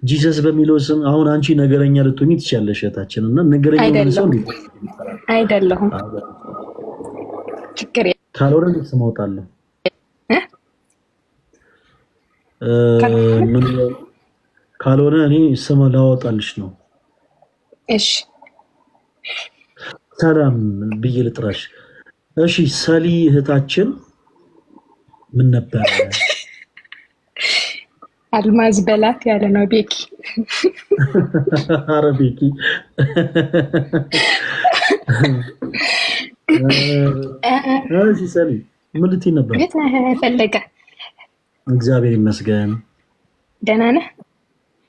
ጂሰስ በሚለው ስም አሁን አንቺ ነገረኛ ልትሆኚ ትችያለሽ እህታችን። እና ነገረኛ ምን ሰው አይደለሁም። ችግር ካልሆነ ስም አውጣለሁ። ካልሆነ እኔ ስም ላወጣልሽ ነው። እሺ ሰላም ብዬ ልጥራሽ። እሺ ሰሊ እህታችን ምን ነበር? አልማዝ በላት ያለ ነው ቤኪ። ኧረ ቤኪ እሺ ሰሊ ምን ልትይ ነበር? የት ነህ ፈለገ? እግዚአብሔር ይመስገን። ደህና ነህ?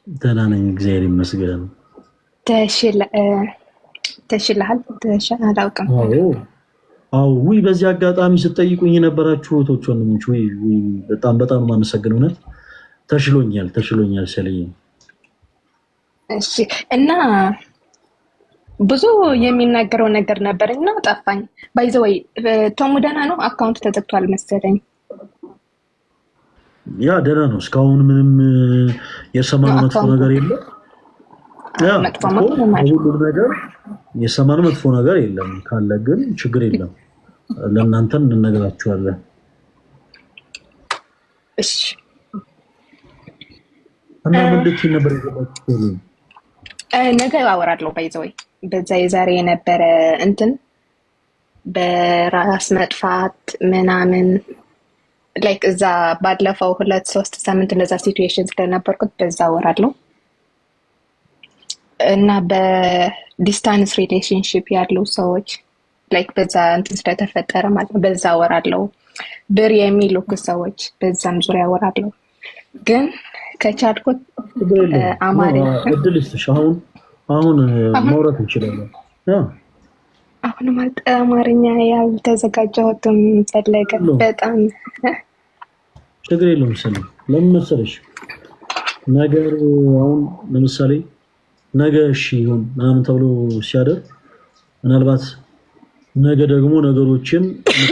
ደህና ነኝ እግዚአብሔር ይመስገን። ተሽልሃል? አላውቅም። አዎ ውይ፣ በዚህ አጋጣሚ ስትጠይቁኝ የነበራችሁ እህቶች ወንድሞች፣ ውይ በጣም በጣም የማመሰግነው እውነት ተሽሎኛል ሰለኝ። እሺ። እና ብዙ የሚናገረው ነገር ነበር እና ጠፋኝ። ባይ ዘ ወይ ቶሙ ደህና ነው? አካውንት ተዘግቷል መሰለኝ። ያ ደህና ነው። እስካሁን ምንም የሰማነው መጥፎ ነገር የለም። ሁሉም ነገር የሰማነው መጥፎ ነገር የለም። ካለ ግን ችግር የለም፣ ለእናንተም እንነግራችኋለን። እሺ። እና ምን ልትይ ነበር? ነገ አወራለሁ። ባይ ዘ ወይ በዛ የዛሬ የነበረ እንትን በራስ መጥፋት ምናምን ላይክ እዛ ባለፈው 2-3 ሳምንት እንደዛ ሲቹዌሽን ስለነበርኩት በዛ አወራለሁ። እና በዲስታንስ ሪሌሽንሽፕ ያሉ ሰዎች ላይክ በዛ እንትን ስለተፈጠረ ማለት ነው በዛ አወራለሁ። ብር የሚልኩ ሰዎች በዛም ዙሪያ አወራለሁ። ግን ከቻልኩት አማርኛ እድል ይስጥሽ። አሁን ማውራት እንችላለን። አሁን ማለት አማርኛ ያልተዘጋጀሁትም ፈለገ በጣም ችግር የለውም። ለምን መሰለሽ ነገር አሁን ለምሳሌ ነገ እሺ ይሁን ምናምን ተብሎ ሲያደር ምናልባት ነገ ደግሞ ነገሮችን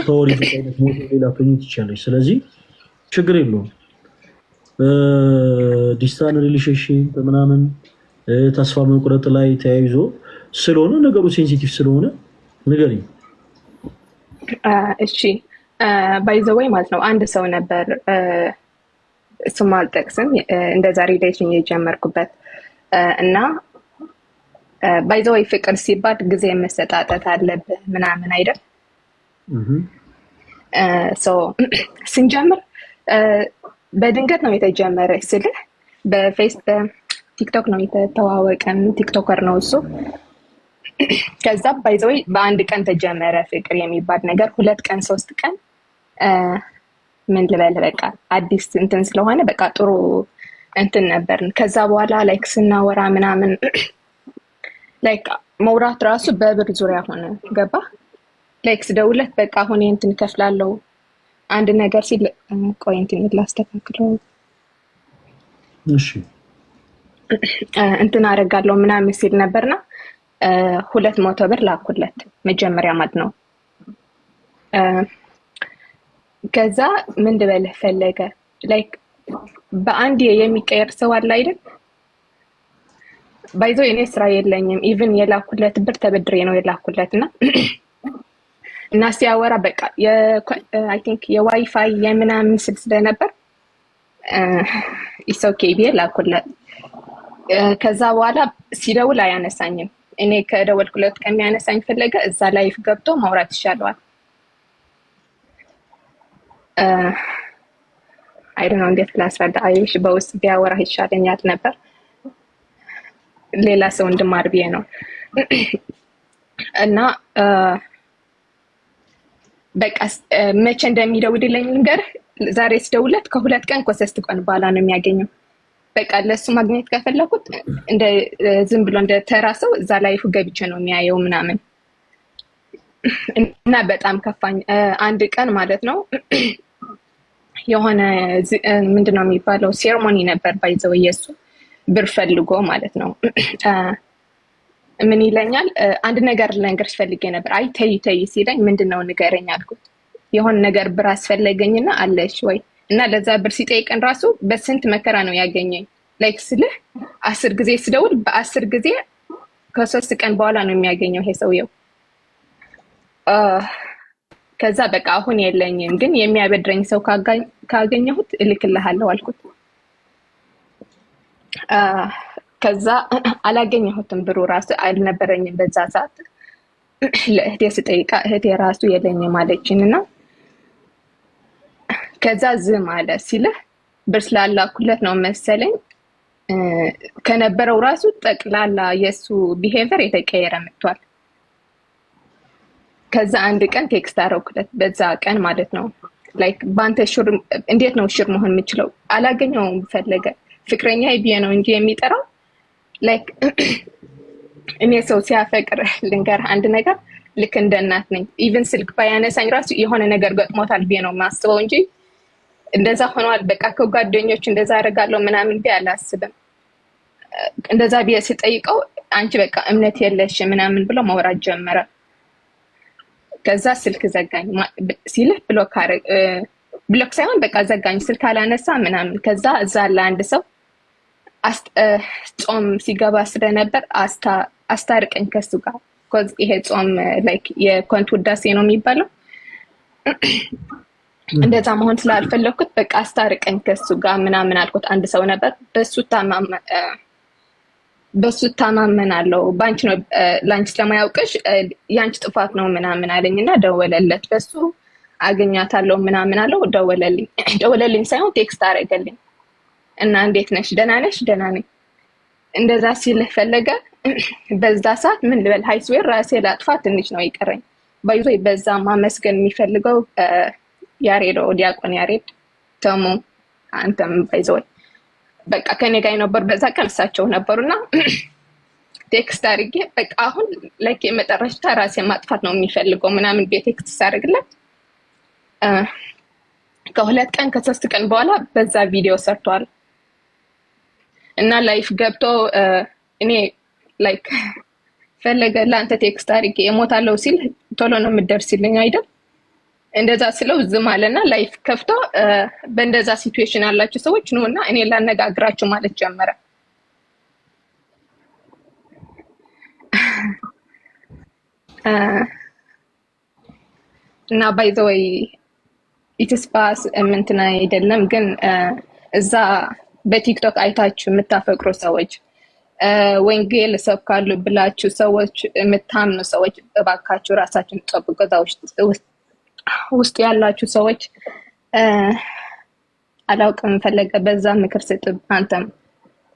ተወሪት አይነት ሞት ሌላ ፕሪንት ይቻላል። ስለዚህ ችግር የለውም። ዲስታንስ ሪሌሽንሺፕ ምናምን ተስፋ መቁረጥ ላይ ተያይዞ ስለሆነ ነገሩ ሴንሲቲቭ ስለሆነ ንገሪኝ። እሺ ባይ ዘ ወይ ማለት ነው አንድ ሰው ነበር እሱም አልጠቅስም እንደዛ ሪሌሽን የጀመርኩበት እና ባይ ዘ ወይ ፍቅር ሲባል ጊዜ መሰጣጠት አለብህ ምናምን አይደል? ስንጀምር በድንገት ነው የተጀመረ ስልህ በቲክቶክ ነው የተተዋወቀን። ቲክቶከር ነው እሱ። ከዛ ባይ ዘ ወይ በአንድ ቀን ተጀመረ ፍቅር የሚባል ነገር። 2 ቀን 3 ቀን ምን ልበል በቃ አዲስ እንትን ስለሆነ በቃ ጥሩ እንትን ነበርን። ከዛ በኋላ ላይክ ስናወራ ምናምን ላይክ መውራት ራሱ በብር ዙሪያ ሆነ። ገባ ላይክ ስደውለት በቃ አሁን እንትን ከፍላለሁ አንድ ነገር ሲል ቆይ እንትን ላስተካክለው እሺ እንትን አደርጋለሁ ምናምን ሲል ነበርና 200 ብር ላኩለት መጀመሪያ ማለት ነው። ከዛ ምን ልበልህ ፈለገ ላይክ በአንድ የሚቀየር ሰው አለ አይደል? ባይዞ እኔ ስራ የለኝም። ኢቭን የላኩለት ብር ተበድሬ ነው የላኩለትና እና ሲያወራ በቃ አይ ቲንክ የዋይፋይ የምናምን ስል ስለነበር ኢትስ ኦኬ ብዬ ላኩለት። ከዛ በኋላ ሲደውል አያነሳኝም። እኔ ከደወልኩለት ከሚያነሳኝ ፈለገ እዛ ላይፍ ገብቶ ማውራት ይሻለዋል። አይ ዶንት ኖ እንዴት ላስረዳ። አይሽ በውስጥ ቢያወራ ይሻለኛል ነበር። ሌላ ሰው እንድማር ብዬ ነው። እና በቃ መቼ እንደሚደውልልኝ ልንገርህ። ዛሬ ስደውለት ከ2 ቀን ከ3 ቀን በኋላ ነው የሚያገኘው። በቃ ለሱ ማግኘት ከፈለኩት እንደ ዝም ብሎ እንደ ተራ ሰው እዛ ላይፍ ገብቼ ነው የሚያየው ምናምን እና በጣም ከፋኝ። አንድ ቀን ማለት ነው የሆነ ምንድነው የሚባለው ሴሬሞኒ ነበር ባይዘው የሱ ብር ፈልጎ ማለት ነው። ምን ይለኛል አንድ ነገር ልነግርሽ ፈልጌ ነበር። አይ ተይ ሲለኝ ምንድነው ንገረኝ አልኩት። የሆነ ነገር ብር አስፈለገኝና አለሽ ወይ እና ለዛ ብር ሲጠይቀን ራሱ በስንት መከራ ነው ያገኘኝ። ላይክ ስልህ 10 ጊዜ ስደውል በ10 ጊዜ ከ3 ቀን በኋላ ነው የሚያገኘው ይሄ ሰውየው። ከዛ በቃ አሁን የለኝም ግን የሚያበድረኝ ሰው ካገኘሁት እልክልሃለሁ አልኩት። ከዛ አላገኘሁትም። ብሩ ራሱ አልነበረኝም በዛ ሰዓት። ለእህቴ ስጠይቃ እህቴ ራሱ የለኝም አለችኝና ከዛ ዝም አለ። ሲልህ ብር ስላላኩለት ነው መሰለኝ ከነበረው ራሱ ጠቅላላ የሱ ቢሄቨር የተቀየረ መጥቷል። ከዛ አንድ ቀን ቴክስት አደረኩለት በዛ ቀን ማለት ነው። ላይክ ባንተ ሹር እንዴት ነው ሹር መሆን የምችለው? አላገኘውም ፈለገ ፍቅረኛ ይብዬ ነው እንጂ የሚጠራው ላይክ እኔ ሰው ሲያፈቅር ልንገር አንድ ነገር ልክ እንደ እናት ነኝ። ኢቭን ስልክ ባያነሳኝ ራሱ የሆነ ነገር ገጥሞታል ብዬ ነው የማስበው እንጂ እንደዛ ሆኗል በቃ ከጓደኞች እንደዛ አደርጋለሁ ምናምን ብዬ አላስብም። እንደዛ ብዬ ስጠይቀው አንቺ በቃ እምነት የለሽ ምናምን ብሎ ማውራት ጀመረ። ከዛ ስልክ ዘጋኝ ሲልህ ብሎክ ሳይሆን በቃ ዘጋኝ፣ ስልክ አላነሳ ምናምን። ከዛ እዛ ለአንድ ሰው ጾም ሲገባ ስለነበር አስታርቀኝ ከሱ ጋር ኮዝ ይሄ ጾም ላይክ የኮንት ውዳሴ ነው የሚባለው። እንደዛ መሆን ስላልፈለኩት በቃ አስታርቀኝ ከሱ ጋር ምናምን አልኩት። አንድ ሰው ነበር በሱ ታማመናለሁ ባንቺ ነው ላንቺ ስለማያውቅሽ ያንቺ ጥፋት ነው ምናምን አለኝና ደወለለት። በሱ አገኛታለሁ ምናምን አለው። ደወለልኝ ሳይሆን ቴክስት አደረገልኝ እና እንዴት ነሽ? ደህና ነሽ? ደህና ነኝ። እንደዛ ሲል ፈለገ። በዛ ሰዓት ምን ልበል ሃይስዌር ራሴ ላጥፋ ትንሽ ነው ይቀረኝ። ባይዞ በዛ ማመስገን የሚፈልገው ያሬዶ ዲያቆን ያሬድ ተሙ አንተም ባይዞ በቃ ከኔ ጋር ነበር በዛ ቀን እሳቸው ነበሩና ቴክስት አድርጌ በቃ አሁን ላይክ የመጨረሻ ራሴ ማጥፋት ነው የሚፈልገው ምናምን ቴክስት ሳደርግለት ከሁለት ቀን ከሶስት ቀን በኋላ በዛ ቪዲዮ ሰርቷል እና ላይፍ ገብቶ እኔ ላይክ ፈለገ ለአንተ ቴክስት አድርጌ እሞታለሁ ሲል ቶሎ ነው የምትደርስልኝ አይደል? እንደዛ ስለው ዝም አለና ላይፍ ከፍቶ በእንደዛ ሲቹዌሽን ያላችሁ ሰዎች ነውና እኔ ላነጋግራችሁ ማለት ጀመረ። እና ባይ ዘ ወይ ኢትስፓስ እንትና አይደለም ግን እዛ በቲክቶክ አይታችሁ የምታፈቅሩ ሰዎች ወንጌል ሰብካሉ ብላችሁ ሰዎች የምታምኑ ሰዎች እባካችሁ ራሳችሁን ጠብቁ። እዛ ውስጥ ያላችሁ ሰዎች አላውቅም ፈለገ በዛ ምክር ስጥ። አንተም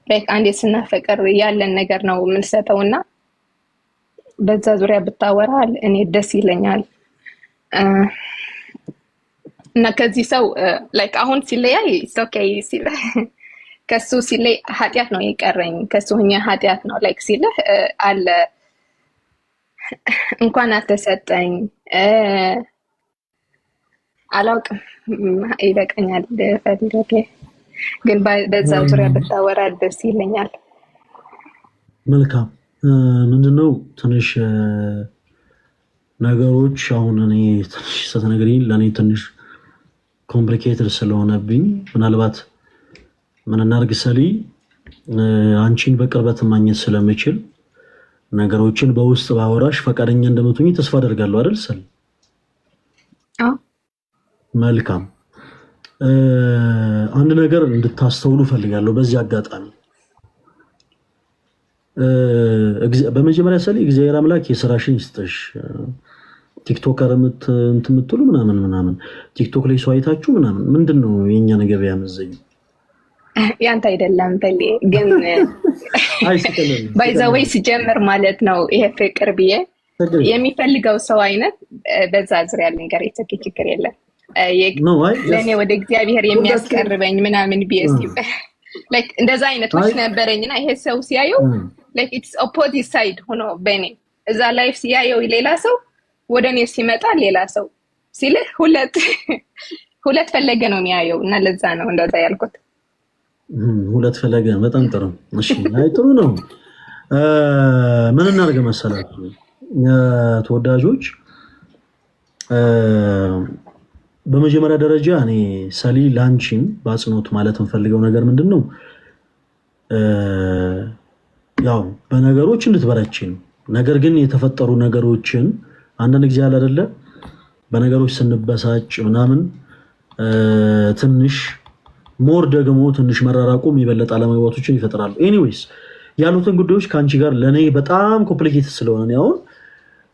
ላይክ አንዴ ስናፈቅር ያለን ነገር ነው የምንሰጠውና በዛ ዙሪያ ብታወራ እኔ ደስ ይለኛል። እና ከዚህ ሰው ላይክ አሁን ሲለያይ ኦኬ ሲለ ከሱ ሲለይ ኃጢያት ነው የቀረኝ ከሱ ሆኛ ኃጢያት ነው ላይክ ሲለ አለ እንኳን አተሰጠኝ አላውቅም ይበቃኛል ፈልጌ ግን በዛ ዙሪያ ብታወራ ደስ ይለኛል። መልካም ምንድነው ትንሽ ነገሮች አሁን እኔ ትንሽ ስትነግሪኝ ለኔ ትንሽ ኮምፕሊኬትድ ስለሆነብኝ ምናልባት ምን እናድርግ ሰሊ አንቺን በቅርበት ማግኘት ስለምችል ነገሮችን በውስጥ ባወራሽ ፈቃደኛ እንደምትሆኚ ተስፋ አደርጋለሁ አይደል ሰሊ? አዎ መልካም አንድ ነገር እንድታስተውሉ ፈልጋለሁ በዚህ አጋጣሚ። በመጀመሪያ ሰሊ እግዚአብሔር አምላክ የሥራሽን ይስጥሽ። ቲክቶከር የምትሉ ምናምን ቲክቶክ ላይ ሰው አይታችሁ ምናምን ምንድነው የኛ ነገር ያመዘኝ ያንተ አይደለም በሌ ግን ባይ ዘ ወይ ሲጀምር ማለት ነው ይሄ ፍቅር ብዬ የሚፈልገው ሰው አይነት በዛ ዙሪያ ልንገር ችግር የለም ለኔ ወደ እግዚአብሔር የሚያስቀርበኝ ምናምን ቢኤስ ላይክ እንደዛ አይነቶች ነበረኝና ይሄ ሰው ሲያየው ላይክ ኢትስ ኦፖዚት ሳይድ ሆኖ በኔ እዛ ላይፍ ሲያየው ሌላ ሰው ወደኔ ሲመጣ ሌላ ሰው ሲልህ ሁለት ፈለገ ነው የሚያየው እና ለዛ ነው እንደዛ ያልኩት። ሁለት ፈለገ በጣም ጥሩ። እሺ አይ ጥሩ ነው። ምን እናድርግ መሰላችሁ ተወዳጆች፣ በመጀመሪያ ደረጃ እኔ ሰሊ ላንቺን ባጽኖት ማለት እንፈልገው ነገር ምንድነው ያው በነገሮች እንድትበረቺ ነው። ነገር ግን የተፈጠሩ ነገሮችን አንዳንድ ጊዜ አለ አይደለ በነገሮች ስንበሳጭ ምናምን ትንሽ ሞር ደግሞ ትንሽ መራራቁም ይበለጥ አለመግባባቶችን ይፈጥራሉ። ኤኒዌይስ ያሉትን ጉዳዮች ካንቺ ጋር ለኔ በጣም ኮምፕሊኬትድ ስለሆነ ነው አሁን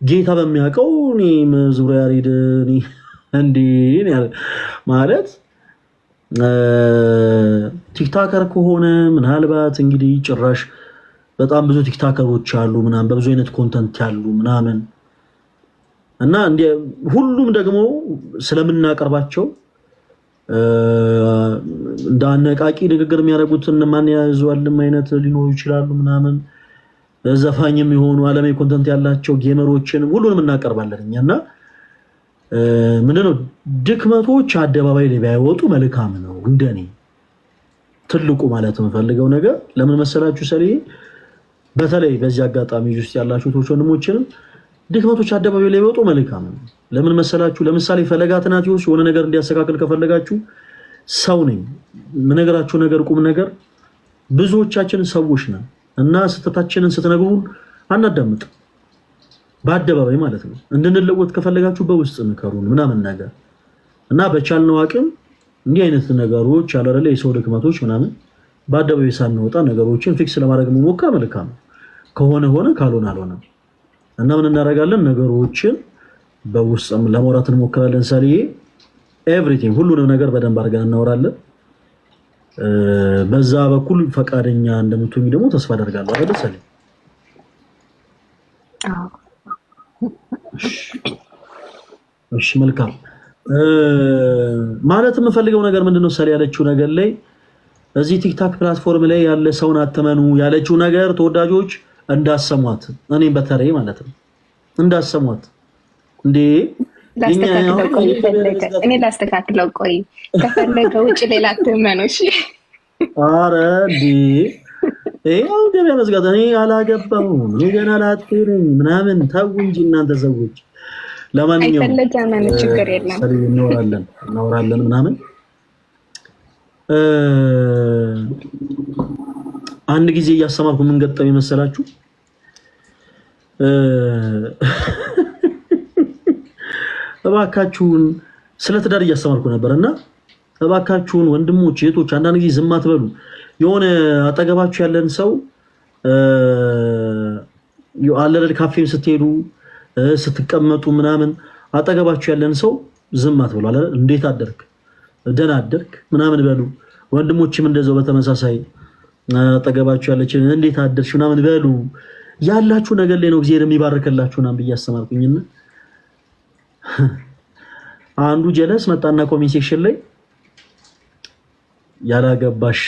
ጌታ በሚያውቀው እኔ ዙሪያ ያሬድ እንዴ ማለት ቲክታከር ከሆነ ምናልባት እንግዲህ ጭራሽ በጣም ብዙ ቲክታከሮች አሉ ምናምን በብዙ አይነት ኮንተንት ያሉ ምናምን እና ሁሉም ደግሞ ስለምናቀርባቸው እንደ አነቃቂ ንግግር የሚያደርጉትን ማን ያዘዋልም አይነት ሊኖሩ ይችላሉ ምናምን ዘፋኝም የሆኑ ዓለማዊ ኮንተንት ያላቸው ጌመሮችን ሁሉንም እናቀርባለን እኛና ምንድነው ድክመቶች አደባባይ ላይ ባይወጡ መልካም ነው። እንደኔ ትልቁ ማለት የምፈልገው ነገር ለምን መሰላችሁ ሰልዬ በተለይ በዚህ አጋጣሚ ውስጥ ያላችሁ ወንድሞችንም ድክመቶች አደባባይ ላይ ቢወጡ መልካም ነው። ለምን መሰላችሁ ለምሳሌ ፈለጋትናቲዎስ የሆነ ነገር እንዲያስተካክል ከፈለጋችሁ ሰው ነኝ ምነግራችሁ ነገር ቁም ነገር ብዙዎቻችን ሰዎች ነን እና ስተታችንን ስትነግሩን አናዳምጥ በአደባባይ ማለት ነው። እንድንለወጥ ከፈለጋችሁ በውስጥ ምከሩን ምናምን ነገር እና በቻልነው አቅም እንዲህ አይነት ነገሮች አላረለ የሰው ድክመቶች ምናምን በአደባባይ ሳንወጣ ነገሮችን ፊክስ ለማድረግ መሞከር መልካም ነው። ከሆነ ሆነ ካልሆነ አልሆነ እና ምን እናደርጋለን ነገሮችን በውስጥም ለማውራት እንሞክራለን። ሰልዬ ኤቭሪቲንግ ሁሉንም ነገር በደንብ አድርገን እናወራለን። በዛ በኩል ፈቃደኛ እንደምትሆኚ ደግሞ ተስፋ አደርጋለሁ አይደል ሰልዬ? እሺ መልካም። ማለት የምፈልገው ነገር ምንድነው ሰልዬ ያለችው ነገር ላይ እዚህ ቲክታክ ፕላትፎርም ላይ ያለ ሰውን አተመኑ ያለችው ነገር ተወዳጆች እንዳሰሟት እኔም በተለይ ማለት ነው እንዳሰሟት እንዴ እኔ ላስተካክለው ቆይ ከፈለገ ውጭ ሌላ አትመኑ እሺ አረ እንዴ ይሄው ገበያ መዝጋት እኔ አላገባሁም እኔ ገና ላትነኝ ምናምን ታው እንጂ እናንተ ሰዎች ለማንኛውም አይፈለገ ማን ችግር የለም እናወራለን ምናምን አንድ ጊዜ እያሰማርኩ ምን ገጠመኝ መሰላችሁ እባካችሁን ስለ ትዳር እያስተማርኩ ነበርና እባካችሁን ወንድሞች እህቶች አንዳንድ ጊዜ ዝም አትበሉ የሆነ አጠገባችሁ ያለን ሰው አለለል ካፌም ስትሄዱ ስትቀመጡ ምናምን አጠገባችሁ ያለን ሰው ዝም አትበሉ አለ እንዴት አደርክ ደህና አደርክ ምናምን በሉ ወንድሞችም እንደዛው በተመሳሳይ አጠገባችሁ ያለችን እንዴት አደርሽ ምናምን በሉ ያላችሁ ነገር ላይ ነው እግዚአብሔር የሚባርክላችሁና ብዬ አስተማርኩኝና አንዱ ጀለስ መጣና ኮሜንት ሴክሽን ላይ ያላገባሽ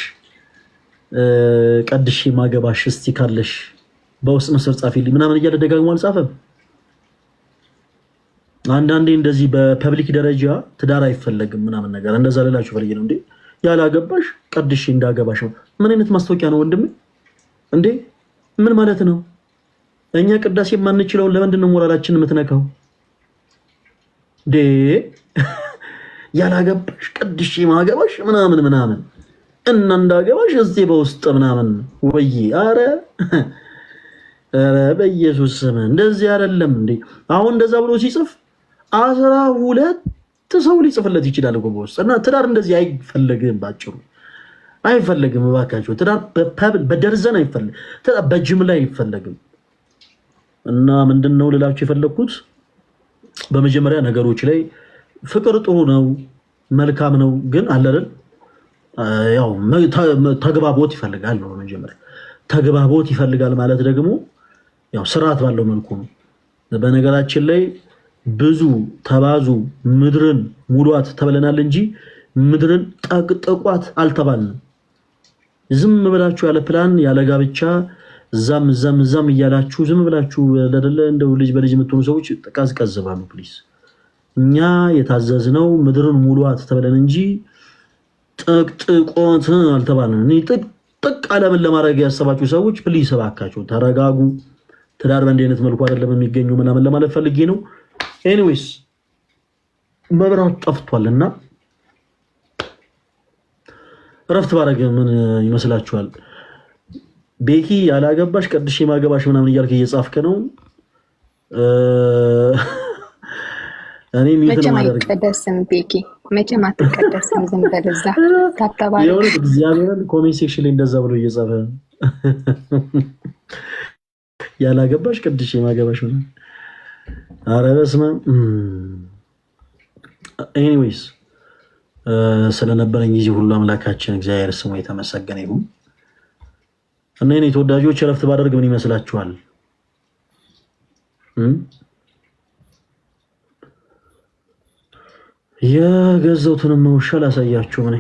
ቀድሽ ማገባሽ እስቲ ካለሽ በውስጥ መስመር ጻፊልኝ ምናምን እያለ ደጋግሞ አልጻፈም። አንዳንዴ እንደዚህ በፐብሊክ ደረጃ ትዳር አይፈለግም ምናምን ነገር እንደዛ ልላችሁ ፈልጌ ነው እንዴ ያላገባሽ ቀድሽ እንዳገባሽ ምን አይነት ማስታወቂያ ነው ወንድሜ እንዴ ምን ማለት ነው? እኛ ቅዳሴ የማንችለው ለምንድን ነው ሞራላችን የምትነካው ዴ ያላገባሽ ቀድሽ ማገባሽ ምናምን ምናምን እና እንዳገባሽ እዚህ በውስጥ ምናምን ወይ አረ በኢየሱስ ስም እንደዚህ አይደለም እንዴ አሁን እንደዛ ብሎ ሲጽፍ 12 ሰው ሊጽፍለት ይችላል እኮ በውስጥ እና ትዳር እንደዚህ አይፈልግም ባጭሩ አይፈልግም እባካችሁ ትዳር በደርዘን አይፈልግም ትዳር በጅምላ አይፈልግም እና ምንድነው ልላችሁ የፈለኩት በመጀመሪያ ነገሮች ላይ ፍቅር ጥሩ ነው መልካም ነው ግን አለልን ያው ተግባቦት ይፈልጋል ነው በመጀመሪያ ተግባቦት ይፈልጋል ማለት ደግሞ ያው ስርዓት ባለው መልኩ ነው በነገራችን ላይ ብዙ ተባዙ ምድርን ሙሏት ተብለናል እንጂ ምድርን ጠቅጥቋት አልተባልንም ዝም ብላችሁ ያለ ፕላን ያለ ጋብቻ ዛም እያላችሁ ዝም ብላችሁ ለደለ እንደው ልጅ በልጅ የምትሆኑ ሰዎች ተቃዝቀዝባሉ ፕሊዝ እኛ የታዘዝነው ምድርን ሙሏት ተብለን እንጂ ጠቅጥቆት አልተባልንም እኔ ጥቅ ዓለምን ለማድረግ ያሰባችሁ ሰዎች ፕሊዝ እባካችሁ ተረጋጉ ትዳር በእንዲህ አይነት መልኩ አይደለም የሚገኙ ምናምን ለማለት ፈልጌ ነው ኤኒዌይስ መብራት ጠፍቷልና ረፍት ባረገ ምን ይመስላችኋል ቤኪ ያላገባሽ ቀድሽ ማገባሽ ምናምን እያልክ እየጻፍከ ነው እኔ ሚት ነው ማድረግ ቀደስም ቤኪ መቼም አትቀደስም ዝም በለዛ ታጣባለ የሆነ እግዚአብሔርን ኮሜንት ሴክሽን ላይ እንደዛ ብሎ እየጻፈ ያላገባሽ ቀድሽ ማገባሽ ምናምን አረ በስመ ኤኒዌይስ ስለነበረኝ ጊዜ ሁሉ አምላካችን እግዚአብሔር ስሙ የተመሰገነ ይሁን እና እኔ ተወዳጆች ረፍት ባደርግ ምን ይመስላችኋል የገዛሁትን ውሻ ላሳያችሁ። እኔ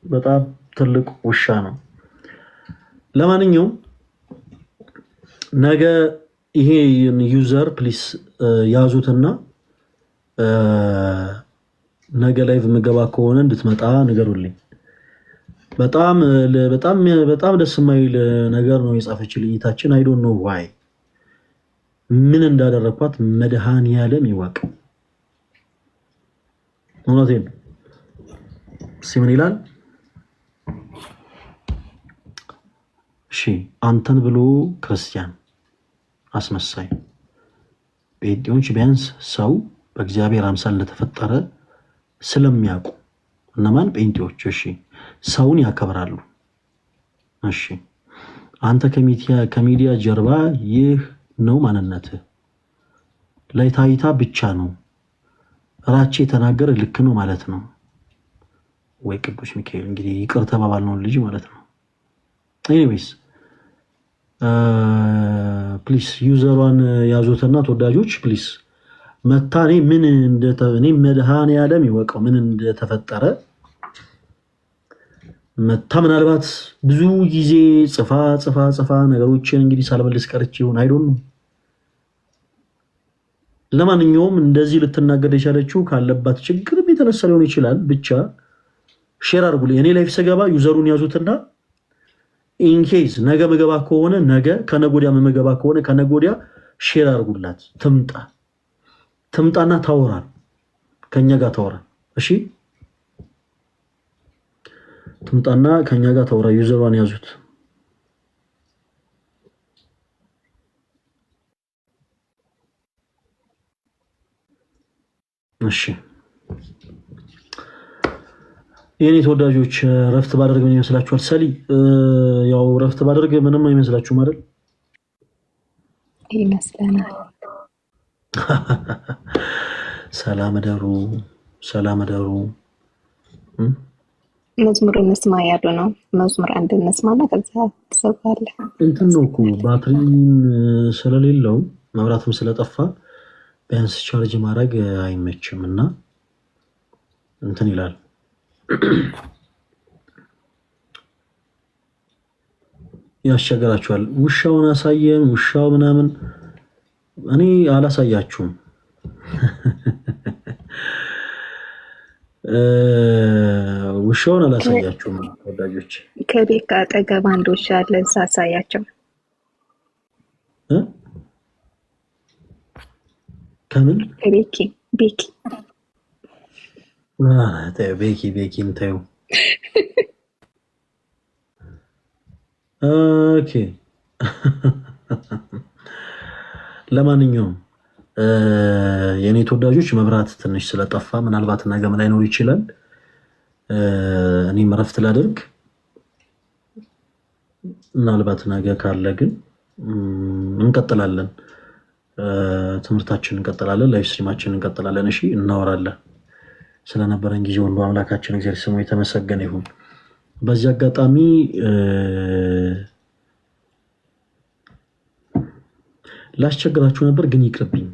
በጣም ትልቅ ውሻ ነው። ለማንኛውም ነገ ይሄ ዩዘር ፕሊስ ያዙትና ነገ ላይቭ የምገባ ከሆነ እንድትመጣ ንገሩልኝ። በጣም በጣም በጣም ደስ የማይል ነገር ነው የጻፈችልኝ እህታችን። አይ ዶንት ኖ ዋይ ምን እንዳደረኳት መድኃኒዓለም ይዋቅ። እውነቴን ነው። ምን ይላል? እሺ አንተን ብሎ ክርስቲያን አስመሳይ ጴንጤዎች ቢያንስ ሰው በእግዚአብሔር አምሳል እንደተፈጠረ ስለሚያውቁ እነማን ጴንጤዎች? እሺ ሰውን ያከብራሉ። እሺ አንተ ከሚዲያ ጀርባ ይህ ነው ማንነትህ። ለታይታ ብቻ ነው ራቼ የተናገረ ልክ ነው ማለት ነው ወይ? ቅዱስ ሚካኤል እንግዲህ ይቅር ተባባል ነው ልጅ ማለት ነው። ኤኒዌይስ ፕሊስ ዩዘሯን ያዙትና ተወዳጆች ፕሊስ መታ እኔ መድኃኒዓለም ይወቀው ምን እንደተፈጠረ መታ ምናልባት ብዙ ጊዜ ጽፋ ነገሮችን እንግዲህ ሳልመልስ ቀርቼ ይሆን አይዶን ነው። ለማንኛውም እንደዚህ ልትናገር የቻለችው ካለባት ችግርም የተነሳ ሊሆን ይችላል። ብቻ ሼር አድርጉልኝ። እኔ ላይፍ ስገባ ዩዘሩን ያዙትና ኢንኬዝ ነገ መገባ ከሆነ ነገ ከነጎዲያ መገባ ከሆነ ከነጎዲያ ሼር አድርጉላት። ትምጣና ታወራል ከኛ ጋር ታወራ። እሺ ትምጣና ከኛ ጋር ታወራ። ዩዘሯን ያዙት። እሺ የኔ ተወዳጆች ረፍት ባደርግ ምን ይመስላችኋል? ሰሊ ያው ረፍት ባደርግ ምንም አይመስላችሁም አይደል? ይመስለናል። ሰላም ደሩ። መዝሙር እንስማ ያሉ ነው። መዝሙር አንድ እንስማና ከዛ ትሰባለህ። እንትን ነው እኮ ባትሪም ስለሌለው መብራትም ስለጠፋ ቢያንስ ቻርጅ ማድረግ አይመችም እና እንትን ይላል። ያስቸግራችኋል። ውሻውን አሳየን ውሻው ምናምን እኔ አላሳያችሁም። ውሻውን አላሳያችሁም ወዳጆች። ከቤት አጠገብ አንድ ውሻ አለ። እዛ አሳያቸው። ከምን ቤኪ ቤኪን ተይው። ኦኬ ለማንኛውም የኔ ተወዳጆች መብራት ትንሽ ስለጠፋ ምናልባት ነገም ላይኖር ይችላል። እኔም እረፍት ላድርግ። ምናልባት ነገ ካለ ግን እንቀጥላለን። ትምህርታችንን እንቀጥላለን። ላይቭ ስትሪማችንን እንቀጥላለን። እሺ እናወራለን። ስለነበረን ጊዜ ሁሉ አምላካችን እግዚአብሔር ስሙ የተመሰገነ ይሁን። በዚህ አጋጣሚ ላስቸግራችሁ ነበር ግን ይቅርብኝ።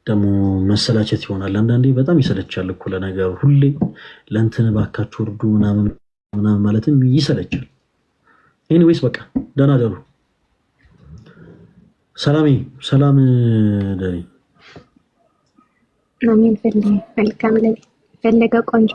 ደግሞ መሰላቸት ይሆናል አንዳንዴ በጣም ይሰለቻል እኮ ለነገሩ ሁሌ ለእንትን ባካችሁ እርዱ ምናምን ማለትም ይሰለቻል። ኤኒዌይስ በቃ ደህና ደሩ። ሰላም ደሪ አሜን። መልካም ለሊት። ፈለገ ቆንጆ